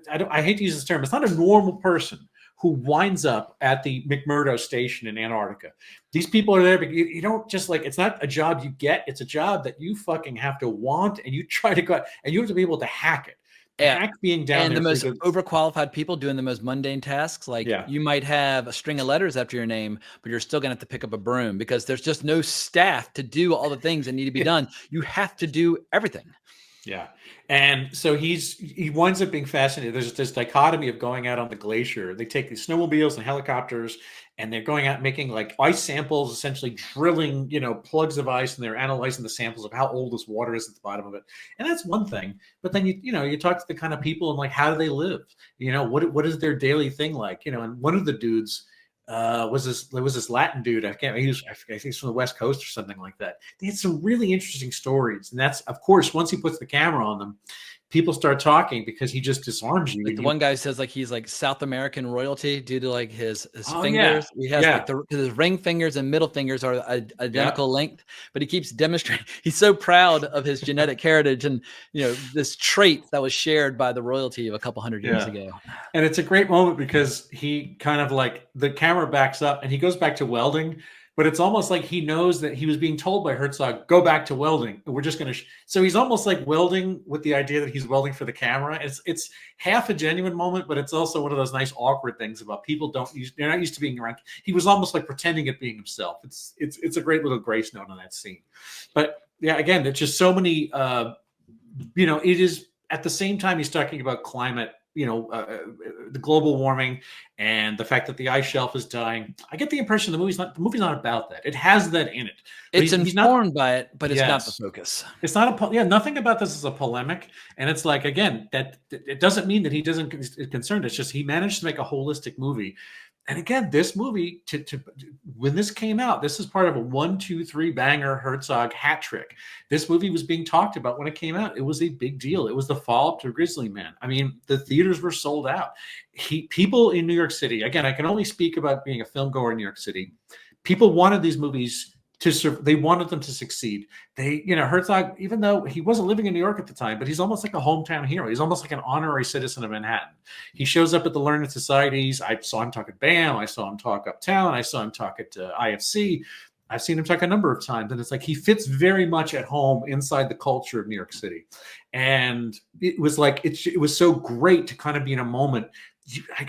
Speaker 5: I hate to use this term, it's not a normal person who winds up at the McMurdo station in Antarctica. These people are there, but you don't just like, it's not a job you get. It's a job that you fucking have to want, and you try to go, and you have to be able to hack it. Hack being down
Speaker 4: and
Speaker 5: there.
Speaker 4: The most overqualified people doing the most mundane tasks. Like, you might have a string of letters after your name, but you're still going to have to pick up a broom because there's just no staff to do all the things that need to be done. You have to do everything.
Speaker 5: Yeah. And so he winds up being fascinated. There's this dichotomy of going out on the glacier. They take these snowmobiles and helicopters, and they're going out making like ice samples, essentially drilling, plugs of ice, and they're analyzing the samples of how old this water is at the bottom of it. And that's one thing. But then you talk to the kind of people and like, how do they live? What is their daily thing like? And one of the dudes was this Latin dude. I think he's from the West Coast or something like that. They had some really interesting stories, and that's, of course, once he puts the camera on them, people start talking because he just disarms you.
Speaker 4: Like the one guy says like he's like South American royalty due to like his
Speaker 5: Yeah.
Speaker 4: fingers. He has like his ring fingers and middle fingers are identical length, but he keeps demonstrating. He's so proud of his genetic heritage and this trait that was shared by the royalty of a couple hundred years ago.
Speaker 5: And it's a great moment because he kind of like the camera backs up and he goes back to welding. But it's almost like he knows that he was being told by Herzog, go back to welding. And we're just going to. So he's almost like welding with the idea that he's welding for the camera. It's half a genuine moment, but it's also one of those nice awkward things about people they're not used to being around. He was almost like pretending at being himself. It's a great little grace note on that scene. But yeah, again, it's just so many, it is at the same time he's talking about climate, the global warming and the fact that the ice shelf is dying. I get the impression the movie's not about that. It has that in it.
Speaker 4: It's informed by it, but it's not the focus.
Speaker 5: It's not nothing about this is a polemic. And it's like, again, that it doesn't mean that he doesn't is concerned. It's just he managed to make a holistic movie. And again, this movie, when this came out, this is part of a 1, 2, 3 banger Herzog hat trick. This movie was being talked about when it came out. It was a big deal. It was the follow-up to Grizzly Man. I mean, the theaters were sold out. People in New York City, again, I can only speak about being a film goer in New York City. People wanted these movies they wanted them to succeed. Herzog, even though he wasn't living in New York at the time, but he's almost like a hometown hero. He's almost like an honorary citizen of Manhattan. He shows up at the learned societies. I saw him talk at BAM. I saw him talk Uptown. I saw him talk at IFC. I've seen him talk a number of times, and it's like he fits very much at home inside the culture of New York City. And it was like it was so great to kind of be in a moment.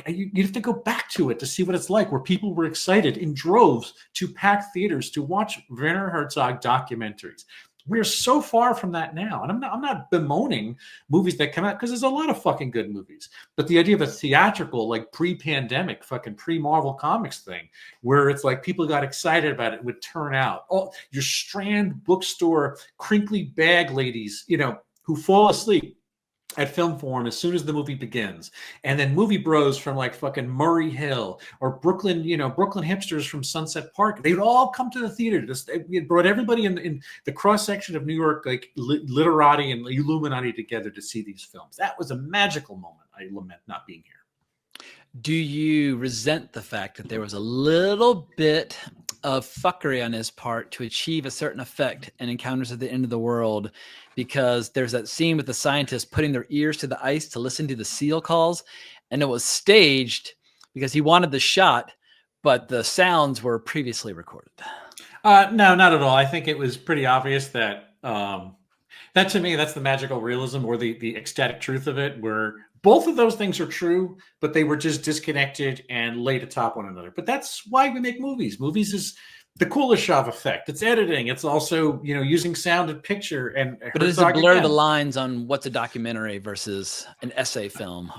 Speaker 5: You have to go back to it to see what it's like, where people were excited in droves to pack theaters to watch Werner Herzog documentaries. We're so far from that now. And I'm not bemoaning movies that come out because there's a lot of fucking good movies. But the idea of a theatrical, like pre-pandemic, fucking pre-Marvel Comics thing, where it's like people got excited about it, would turn out. Oh, your Strand bookstore, crinkly bag ladies, who fall asleep at Film Forum as soon as the movie begins, and then movie bros from like fucking Murray Hill or Brooklyn, Brooklyn hipsters from Sunset Park, they'd all come to the theater. It brought everybody in the cross section of New York, like literati and Illuminati, together to see these films. That was a magical moment. I lament not being here.
Speaker 4: Do you resent the fact that there was a little bit of fuckery on his part to achieve a certain effect in Encounters at the End of the World? Because there's that scene with the scientists putting their ears to the ice to listen to the seal calls, and it was staged because he wanted the shot, but the sounds were previously recorded.
Speaker 5: No, not at all. I think it was pretty obvious that that to me, that's the magical realism or the ecstatic truth of it, where both of those things are true, but they were just disconnected and laid atop one another. But that's why we make movies. Movies is the Kuleshov effect. It's editing. It's also, using sound and picture.
Speaker 4: But it does blur the lines on what's a documentary versus an essay film.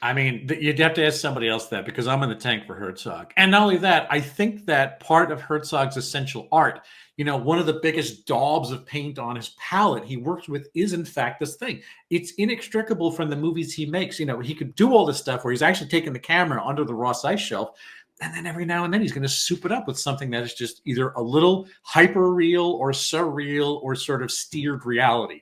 Speaker 5: I mean, you'd have to ask somebody else that, because I'm in the tank for Herzog. And not only that, I think that part of Herzog's essential art, one of the biggest daubs of paint on his palette he works with is, in fact, this thing. It's inextricable from the movies he makes. He could do all this stuff where he's actually taking the camera under the Ross ice shelf. And then every now and then he's going to soup it up with something that is just either a little hyper real or surreal or sort of steered reality.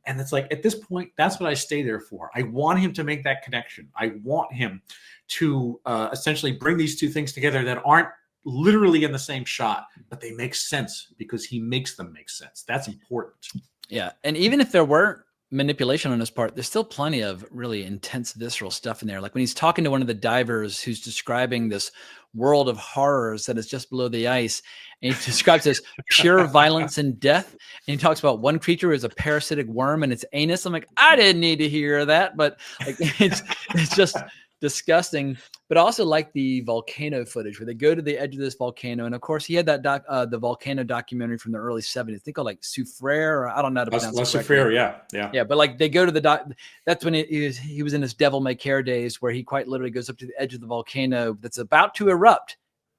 Speaker 5: And it's like, at this point, that's what I stay there for. I want him to make that connection. I want him to essentially bring these two things together that aren't literally in the same shot, but they make sense because he makes them make sense. That's important.
Speaker 4: Yeah. And even if there weren't manipulation on his part, there's still plenty of really intense visceral stuff in there. Like when he's talking to one of the divers who's describing this world of horrors that is just below the ice, and he describes this pure violence and death, and he talks about one creature is a parasitic worm and its anus. I'm like, I didn't need to hear that, but like, it's just disgusting. But I also like the volcano footage where they go to the edge of this volcano. And of course, he had that the volcano documentary from the early 70s. I think called like Soufriere, or I don't know how to pronounce it.
Speaker 5: Soufriere, yeah.
Speaker 4: Yeah, but like they go to the that's when he was in his devil may care days, where he quite literally goes up to the edge of the volcano that's about to erupt,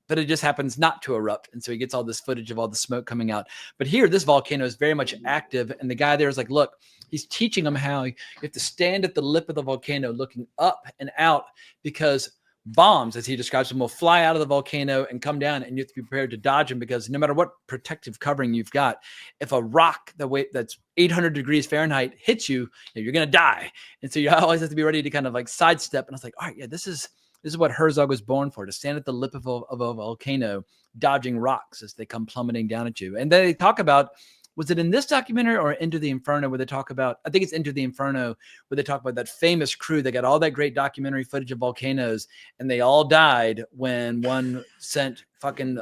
Speaker 4: but it just happens not to erupt. And so he gets all this footage of all the smoke coming out. But here, this volcano is very much active. And the guy there is like, look, he's teaching him how you have to stand at the lip of the volcano looking up and out, because bombs, as he describes them, will fly out of the volcano and come down, and you have to be prepared to dodge them, because no matter what protective covering you've got, if a rock that's 800 degrees Fahrenheit hits you, you're going to die. And so you always have to be ready to kind of like sidestep. And I was like, all right, yeah, this is what Herzog was born for, to stand at the lip of a volcano, dodging rocks as they come plummeting down at you. And they talk about, was it in this documentary or Into the Inferno, where they talk about, I think it's Into the Inferno, where they talk about that famous crew that got all that great documentary footage of volcanoes, and they all died when one sent fucking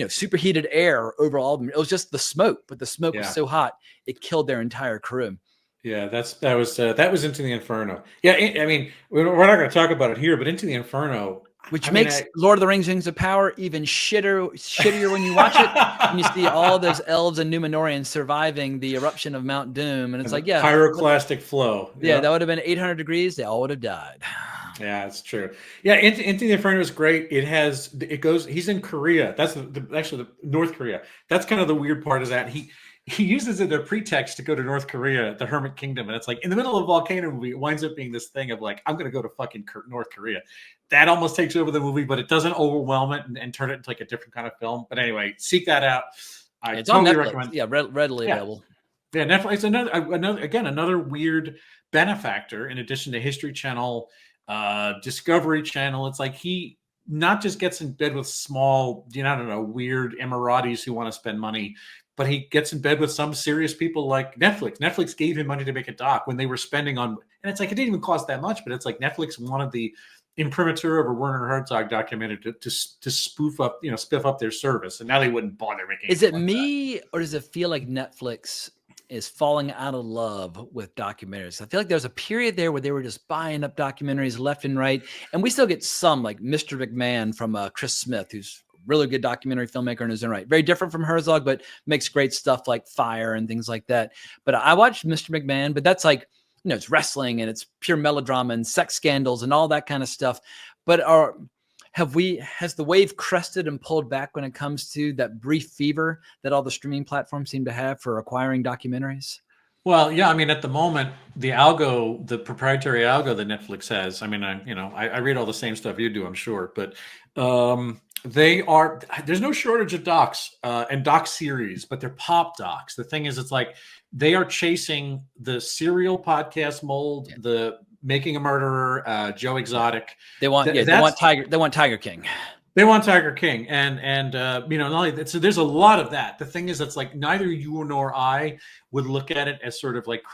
Speaker 4: superheated air over all of them. It was just the smoke, but the smoke was so hot, it killed their entire crew.
Speaker 5: Yeah, that was Into the Inferno. Yeah, I mean, we're not going to talk about it here, but Into the Inferno,
Speaker 4: which makes Lord of the Rings: Rings of Power even shittier when you watch it, and you see all those elves and Numenorians surviving the eruption of Mount Doom, and it's like, yeah,
Speaker 5: pyroclastic flow.
Speaker 4: Yeah, that would have been 800 degrees. They all would have died.
Speaker 5: Yeah, it's true. Yeah, Into the Inferno is great. He's in Korea. That's actually the North Korea. That's kind of the weird part, is that he uses it as a pretext to go to North Korea, the Hermit Kingdom. And it's like, in the middle of a volcano movie, it winds up being this thing of like, I'm going to go to fucking North Korea. That almost takes over the movie, but it doesn't overwhelm it and turn it into like a different kind of film. But anyway, seek that out.
Speaker 4: It's totally on Netflix. Recommend. Yeah, readily available.
Speaker 5: Yeah, Netflix. Another weird benefactor, in addition to History Channel, Discovery Channel. It's like he not just gets in bed with small, weird Emiratis who want to spend money, but he gets in bed with some serious people like Netflix. Netflix gave him money to make a doc when they were spending on, and it's like, it didn't even cost that much, but it's like Netflix wanted the imprimatur of a Werner Herzog documentary to spiff up their service, and now they wouldn't bother making.
Speaker 4: Is it me, or does it feel like Netflix is falling out of love with documentaries? I feel like there's a period there where they were just buying up documentaries left and right, and we still get some, like Mr. McMahon from Chris Smith, who's really good documentary filmmaker in his own right. Very different from Herzog, but makes great stuff like Fire and things like that. But I watched Mr. McMahon, but that's like, it's wrestling and it's pure melodrama and sex scandals and all that kind of stuff. But has the wave crested and pulled back when it comes to that brief fever that all the streaming platforms seem to have for acquiring documentaries?
Speaker 5: Well, yeah, I mean, at the moment, the proprietary algo that Netflix has, I mean, I read all the same stuff you do, I'm sure, but there's no shortage of docs and doc series, but they're pop docs. The thing is, it's like they are chasing the serial podcast mold, the Making a Murderer, Joe Exotic.
Speaker 4: They want Tiger King.
Speaker 5: They want Tiger King, and not only so there's a lot of that. The thing is, it's like neither you nor I would look at it as sort of like,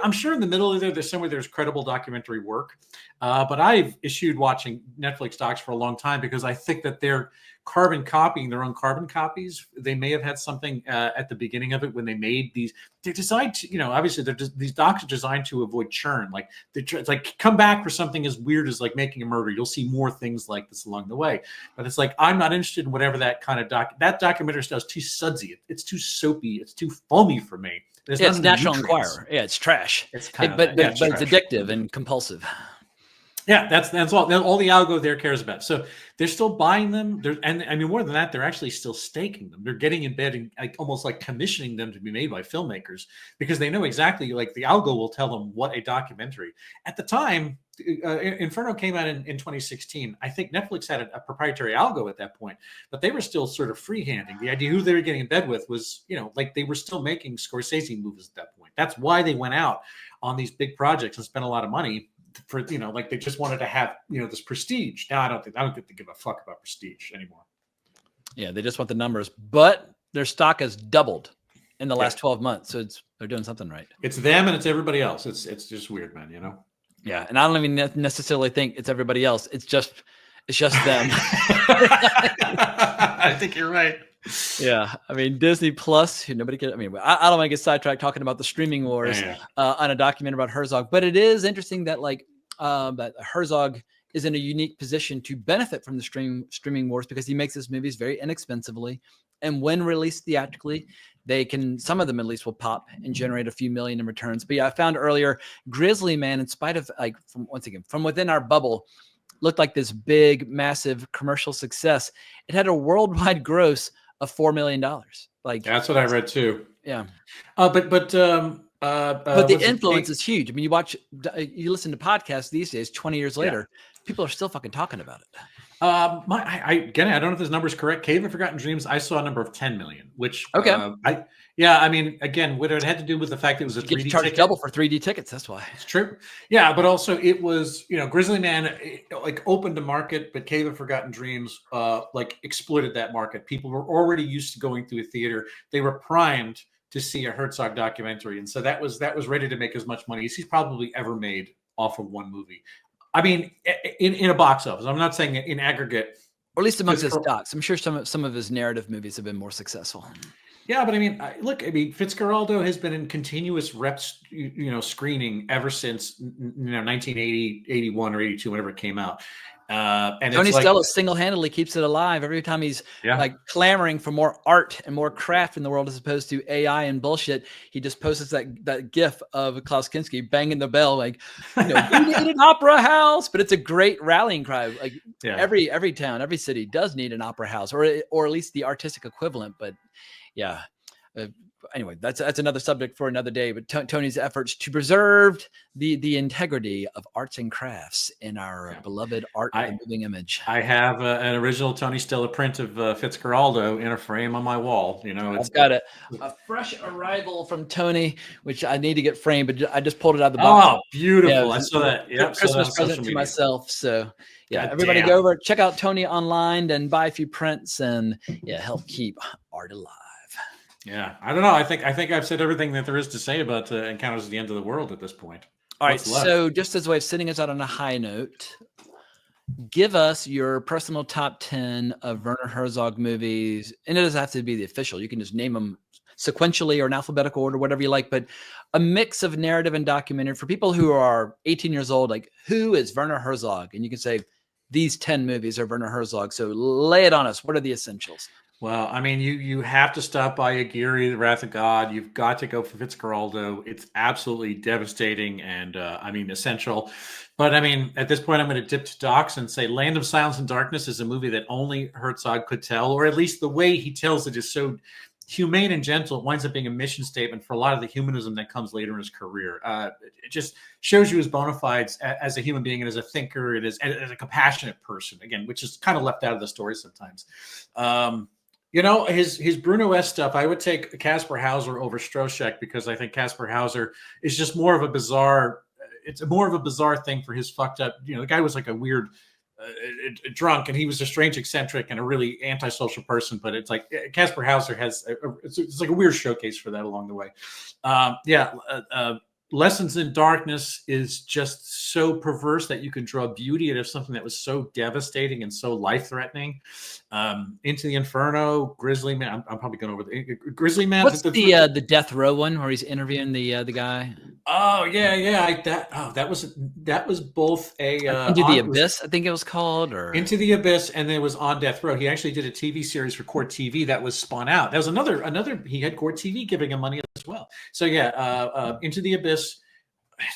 Speaker 5: I'm sure in the middle of there's somewhere there's credible documentary work, but I've eschewed watching Netflix docs for a long time because I think that they're carbon copying their own carbon copies. They may have had something at the beginning of it when they made these. They're designed to, obviously these docs are designed to avoid churn. Like it's like, come back for something as weird as like Making a Murder. You'll see more things like this along the way. But it's like, I'm not interested in whatever that kind of that documentary style is too sudsy. It's too soapy. It's too foamy for me.
Speaker 4: It's National Enquirer. Yeah, it's trash. It's but it's addictive and compulsive.
Speaker 5: Yeah, that's all the algo there cares about. So they're still buying them. And I mean, more than that, they're actually still staking them. They're getting in bed and almost like commissioning them to be made by filmmakers because they know exactly, like the algo will tell them what a documentary. At the time, Inferno came out in 2016. I think Netflix had a proprietary algo at that point, but they were still sort of freehanding. The idea who they were getting in bed with was, like they were still making Scorsese movies at that point. That's why they went out on these big projects and spent a lot of money. For like they just wanted to have this prestige. Now I don't think they give a fuck about prestige anymore.
Speaker 4: Yeah, they just want the numbers, but their stock has doubled in the last 12 months. So they're doing something right.
Speaker 5: It's them and it's everybody else. It's just weird, man.
Speaker 4: Yeah, and I don't even necessarily think it's everybody else. It's just them.
Speaker 5: I think you're right.
Speaker 4: Yeah, I mean Disney Plus. Nobody can. I mean, I don't want to get sidetracked talking about the streaming wars on a documentary about Herzog, but it is interesting that that Herzog is in a unique position to benefit from the streaming wars because he makes his movies very inexpensively, and when released theatrically, some of them at least will pop and generate a few million in returns. But yeah, I found earlier Grizzly Man, in spite of from within our bubble, looked like this big, massive commercial success. It had a worldwide gross of $4 million. Like
Speaker 5: that's what I read too.
Speaker 4: Yeah.
Speaker 5: But
Speaker 4: the influence is huge. I mean, you listen to podcasts these days, 20 years later, people are still fucking talking about it.
Speaker 5: I don't know if this number is correct. Cave of Forgotten Dreams, I saw a number of 10 million, which I mean, again, what it had to do with the fact that it was a 3D ticket.
Speaker 4: Double for 3D tickets. That's why
Speaker 5: it's true. Yeah, but also it was, Grizzly Man opened a market, but Cave of Forgotten Dreams exploited that market. People were already used to going through a theater. They were primed to see a Herzog documentary, and so that was ready to make as much money as he's probably ever made off of one movie. I mean, in a box office. I'm not saying in aggregate,
Speaker 4: or at least amongst his docs. I'm sure some of his narrative movies have been more successful.
Speaker 5: Yeah, but I mean, Fitzcarraldo has been in continuous reps, screening ever since 1980, 81 or 82, whenever it came out. And
Speaker 4: Tony Stella single-handedly keeps it alive every time he's clamoring for more art and more craft in the world as opposed to AI and bullshit. He just posts that gif of Klaus Kinski banging the bell like, we need an opera house. But it's a great rallying cry. Every town, every city does need an opera house or at least the artistic equivalent. But yeah. Anyway, that's another subject for another day. But Tony's efforts to preserve the integrity of arts and crafts in our beloved art of the moving image.
Speaker 5: I have an original Tony Stella print of Fitzcarraldo in a frame on my wall.
Speaker 4: I've got a fresh arrival from Tony, which I need to get framed, but I just pulled it out of the box.
Speaker 5: Oh, beautiful! I saw that. Yep,
Speaker 4: Christmas present to myself. So yeah,
Speaker 5: God
Speaker 4: everybody
Speaker 5: damn.
Speaker 4: Go over, check out Tony online, and buy a few prints, and help keep art alive.
Speaker 5: Yeah, I don't know. I think I've said everything that there is to say about Encounters at the End of the World at this point.
Speaker 4: All right, so just as a way of sending us out on a high note, give us your personal top 10 of Werner Herzog movies, and it doesn't have to be the official. You can just name them sequentially or in alphabetical order, whatever you like, but a mix of narrative and documentary for people who are 18 years old. Like, who is Werner Herzog? And you can say these 10 movies are Werner Herzog. So lay it on us. What are the essentials?
Speaker 5: Well, I mean, you have to stop by Aguirre, The Wrath of God. You've got to go for Fitzcarraldo. It's absolutely devastating and, essential. But, I mean, at this point, I'm going to dip to docs and say Land of Silence and Darkness is a movie that only Herzog could tell, or at least the way he tells it is so humane and gentle. It winds up being a mission statement for a lot of the humanism that comes later in his career. It just shows you his bona fides as a human being and as a thinker and as a compassionate person, again, which is kind of left out of the story sometimes. His Bruno-esque stuff, I would take Kaspar Hauser over Stroszek because I think Kaspar Hauser is just more of a bizarre thing for his fucked up, the guy was like a weird drunk and he was a strange eccentric and a really antisocial person, but it's like Kaspar Hauser has, it's like a weird showcase for that along the way. Lessons in Darkness is just so perverse that you can draw beauty out of something that was so devastating and so life-threatening. Into the Inferno, Grizzly Man. I'm probably going over the Grizzly Man.
Speaker 4: What's the death row one where he's interviewing the guy?
Speaker 5: Oh yeah. That was both a
Speaker 4: Into the Abyss, I think it was called, or
Speaker 5: Into the Abyss, and then it was On Death Row. He actually did a TV series for Court TV that was spun out. That was another. He had Court TV giving him money as well. So yeah, Into the Abyss.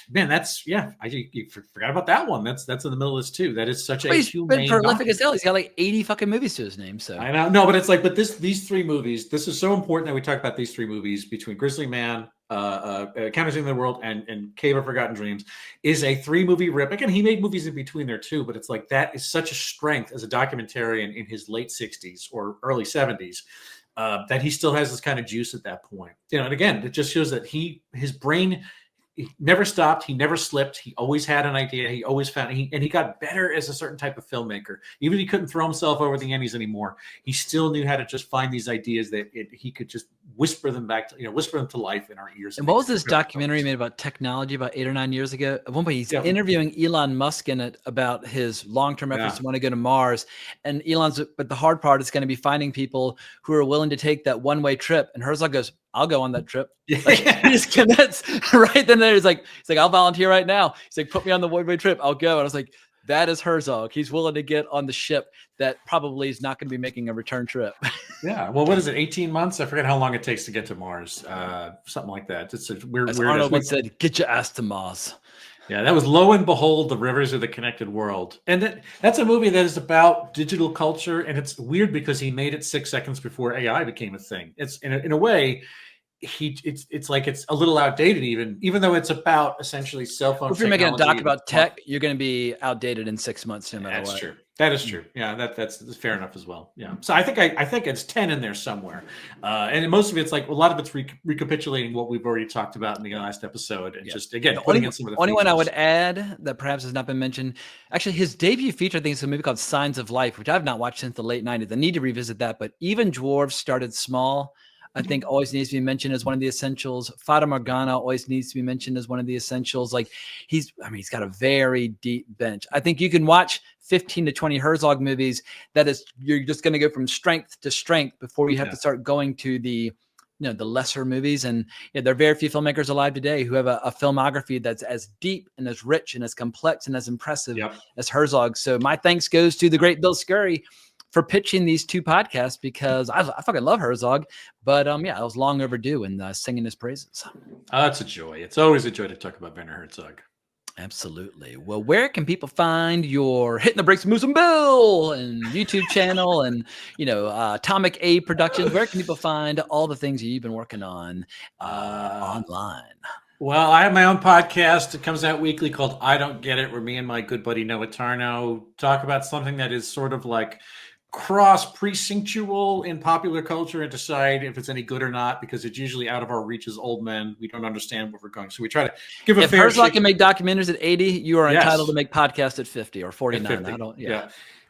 Speaker 5: man, that's you forgot about that one. That's in the middle of this too. That is such a
Speaker 4: he's been
Speaker 5: humane
Speaker 4: prolific as
Speaker 5: document.
Speaker 4: hell. He's got like 80 fucking movies to his name. So
Speaker 5: I know, no, but it's like, but these three movies. This is so important that we talk about these three movies between Grizzly Man, Countess in the World, and Cave of Forgotten Dreams. Is a 3-movie rip. Again, he made movies in between there too, but it's like that is such a strength as a documentarian in his late 60s or early 70s. That he still has this kind of juice at that point, and again, it just shows that his brain. He never stopped. He never slipped. He always had an idea. He always found, and he got better as a certain type of filmmaker. Even if he couldn't throw himself over the Andes anymore, he still knew how to just find these ideas that he could just whisper them back to, whisper them to life in our ears.
Speaker 4: And what was this documentary made about technology about 8 or 9 years ago? At one point, he's interviewing Elon Musk in it about his long-term efforts to want to go to Mars. And but the hard part is going to be finding people who are willing to take that one-way trip. And Herzog goes, I'll go on that trip. Like, he just commits right then. He's like, I'll volunteer right now. He's like, put me on the one-way trip. I'll go. And I was like, that is Herzog. He's willing to get on the ship that probably is not going to be making a return trip.
Speaker 5: Yeah. Well, what is it? 18 months? I forget how long it takes to get to Mars. Something like that. It's a weird.
Speaker 4: As Arnold once said, get your ass to Mars.
Speaker 5: Yeah, that was Lo and Behold, The Rivers of the Connected World. And that's a movie that is about digital culture. And it's weird because he made it 6 seconds before AI became a thing. It's in a way, it's like it's a little outdated even though it's about essentially cell phone.
Speaker 4: If you're making a doc about tech, you're going to be outdated in 6 months no matter what.
Speaker 5: That's true. That is true. Yeah, that's fair enough as well. Yeah. So I think it's 10 in there somewhere, and most of it's like a lot of it's recapitulating what we've already talked about in the last episode, and just again putting in some of the
Speaker 4: only one I would add that perhaps has not been mentioned. Actually, his debut feature, I think, is a movie called Signs of Life, which I've not watched since the late 90s. I need to revisit that. But Even Dwarves Started Small, I think always needs to be mentioned as one of the essentials. Fata Morgana always needs to be mentioned as one of the essentials. Like he's got a very deep bench. I think you can watch 15 to 20 Herzog movies. You're just going to go from strength to strength before you have to start going to the lesser movies. And there are very few filmmakers alive today who have a filmography that's as deep and as rich and as complex and as impressive as Herzog. So my thanks goes to the great Bill Scurry for pitching these two podcasts, because I fucking love Herzog, but it was long overdue in singing his praises.
Speaker 5: Oh, it's a joy. It's always a joy to talk about Werner Herzog.
Speaker 4: Absolutely. Well, where can people find your Hitting the Brakes, Moose and Bill and YouTube channel and, Atomic A Productions? Where can people find all the things that you've been working on online?
Speaker 5: Well, I have my own podcast. It comes out weekly called I Don't Get It, where me and my good buddy Noah Tarnow talk about something that is sort of like cross-precinctual in popular culture and decide if it's any good or not, because it's usually out of our reach as old men. We don't understand where we're going. So we try to give a fair
Speaker 4: Herzog can make documentaries at 80, you are entitled to make podcasts at 50 or 49.
Speaker 5: At 50.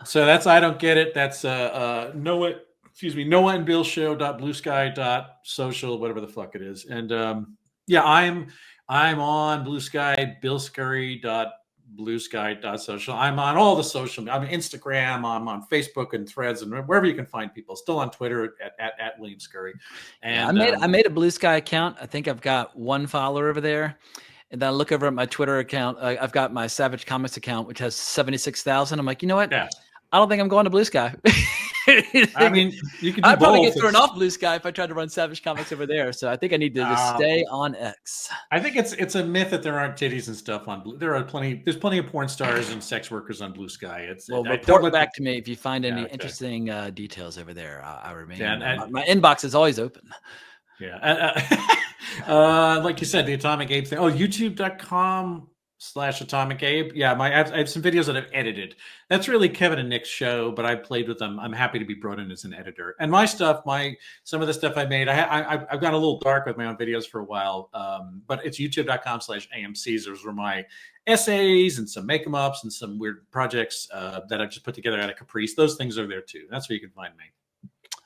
Speaker 5: So that's I Don't Get It. That's Noah and Bill Show.bluesky.social, whatever the fuck it is. And I'm on Blue Sky, billscurry.bluesky.social. I'm on all the social. I'm on Instagram. I'm on Facebook and Threads and wherever you can find people. Still on Twitter at William Scurry. And
Speaker 4: I made a Blue Sky account. I think I've got one follower over there. And then I look over at my Twitter account. I've got my Savage Comics account, which has 76,000. I'm like, you know what?
Speaker 5: Yeah.
Speaker 4: I don't think I'm going to Blue Sky.
Speaker 5: I mean, you can do
Speaker 4: I'd probably
Speaker 5: both.
Speaker 4: get thrown off Blue Sky if I tried to run Savage Comics over there. So I think I need to just stay on X.
Speaker 5: I think it's a myth that there aren't titties and stuff on Blue. There's plenty of porn stars and sex workers on Blue Sky.
Speaker 4: Report back to me if you find any interesting details over there. I remain. My inbox is always open.
Speaker 5: Yeah. Like you said, the Atomic Ape thing. Oh, youtube.com/Atomic Abe. Yeah, I have some videos that I've edited. That's really Kevin and Nick's show, but I played with them. I'm happy to be brought in as an editor. And my stuff, some of the stuff I made, I've gone a little dark with my own videos for a while. But it's youtube.com/AMCs. Those were my essays and some make 'em ups and some weird projects that I've just put together out of Caprice. Those things are there too. That's where you can find me.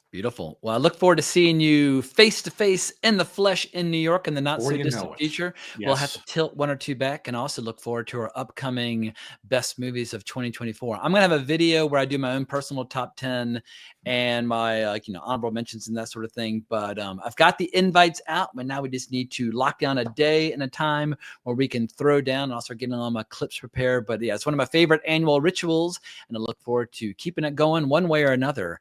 Speaker 4: Beautiful. Well, I look forward to seeing you face to face in the flesh in New York in the not so distant future. Yes. We'll have to tilt one or two back, and also look forward to our upcoming best movies of 2024. I'm going to have a video where I do my own personal top 10 and my honorable mentions and that sort of thing. But I've got the invites out, but now we just need to lock down a day and a time where we can throw down, and also getting all my clips prepared. But yeah, it's one of my favorite annual rituals, and I look forward to keeping it going one way or another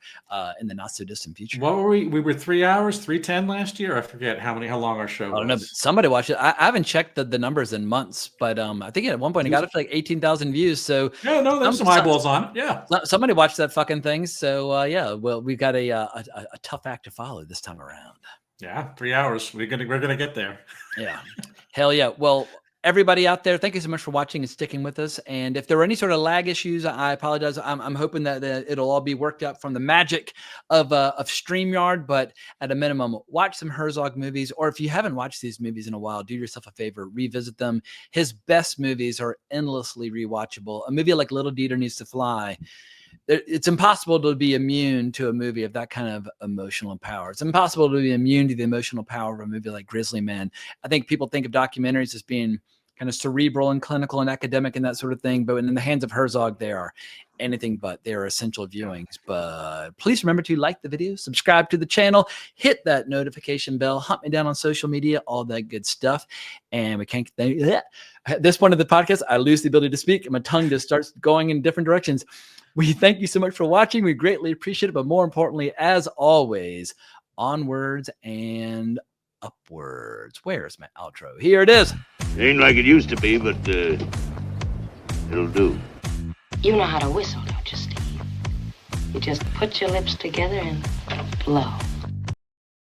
Speaker 4: in the not so distant distant future.
Speaker 5: What were we? We were 3 hours, 3:10 last year. I forget how long our show was.
Speaker 4: I don't know, but somebody watched it. I haven't checked the numbers in months, but I think at one point it got up to like 18,000 views. So
Speaker 5: yeah, no, there's some eyeballs on it. Yeah,
Speaker 4: somebody watched that fucking thing. So yeah, well, we've got a tough act to follow this time around.
Speaker 5: Yeah, 3 hours. We're gonna get there.
Speaker 4: Yeah, hell yeah. Well, everybody out there, thank you so much for watching and sticking with us. And if there are any sort of lag issues, I apologize. I'm hoping that it'll all be worked out from the magic of StreamYard. But at a minimum, watch some Herzog movies. Or if you haven't watched these movies in a while, do yourself a favor, revisit them. His best movies are endlessly rewatchable. A movie like Little Dieter Needs to Fly, it's impossible to be immune to a movie of that kind of emotional power. It's impossible to be immune to the emotional power of a movie like Grizzly Man. I think people think of documentaries as being kind of cerebral and clinical and academic and that sort of thing. But in the hands of Herzog, they are anything but. They are essential viewings. But please remember to like the video, subscribe to the channel, hit that notification bell, hunt me down on social media, all that good stuff. And we can't at this point of the podcast, I lose the ability to speak and my tongue just starts going in different directions. We thank you so much for watching. We greatly appreciate it. But more importantly, as always, onwards and upwards. Where's my outro? Here it is.
Speaker 3: Ain't like it used to be, but it'll do.
Speaker 11: You know how to whistle, don't you, Steve? You just put your lips together and blow.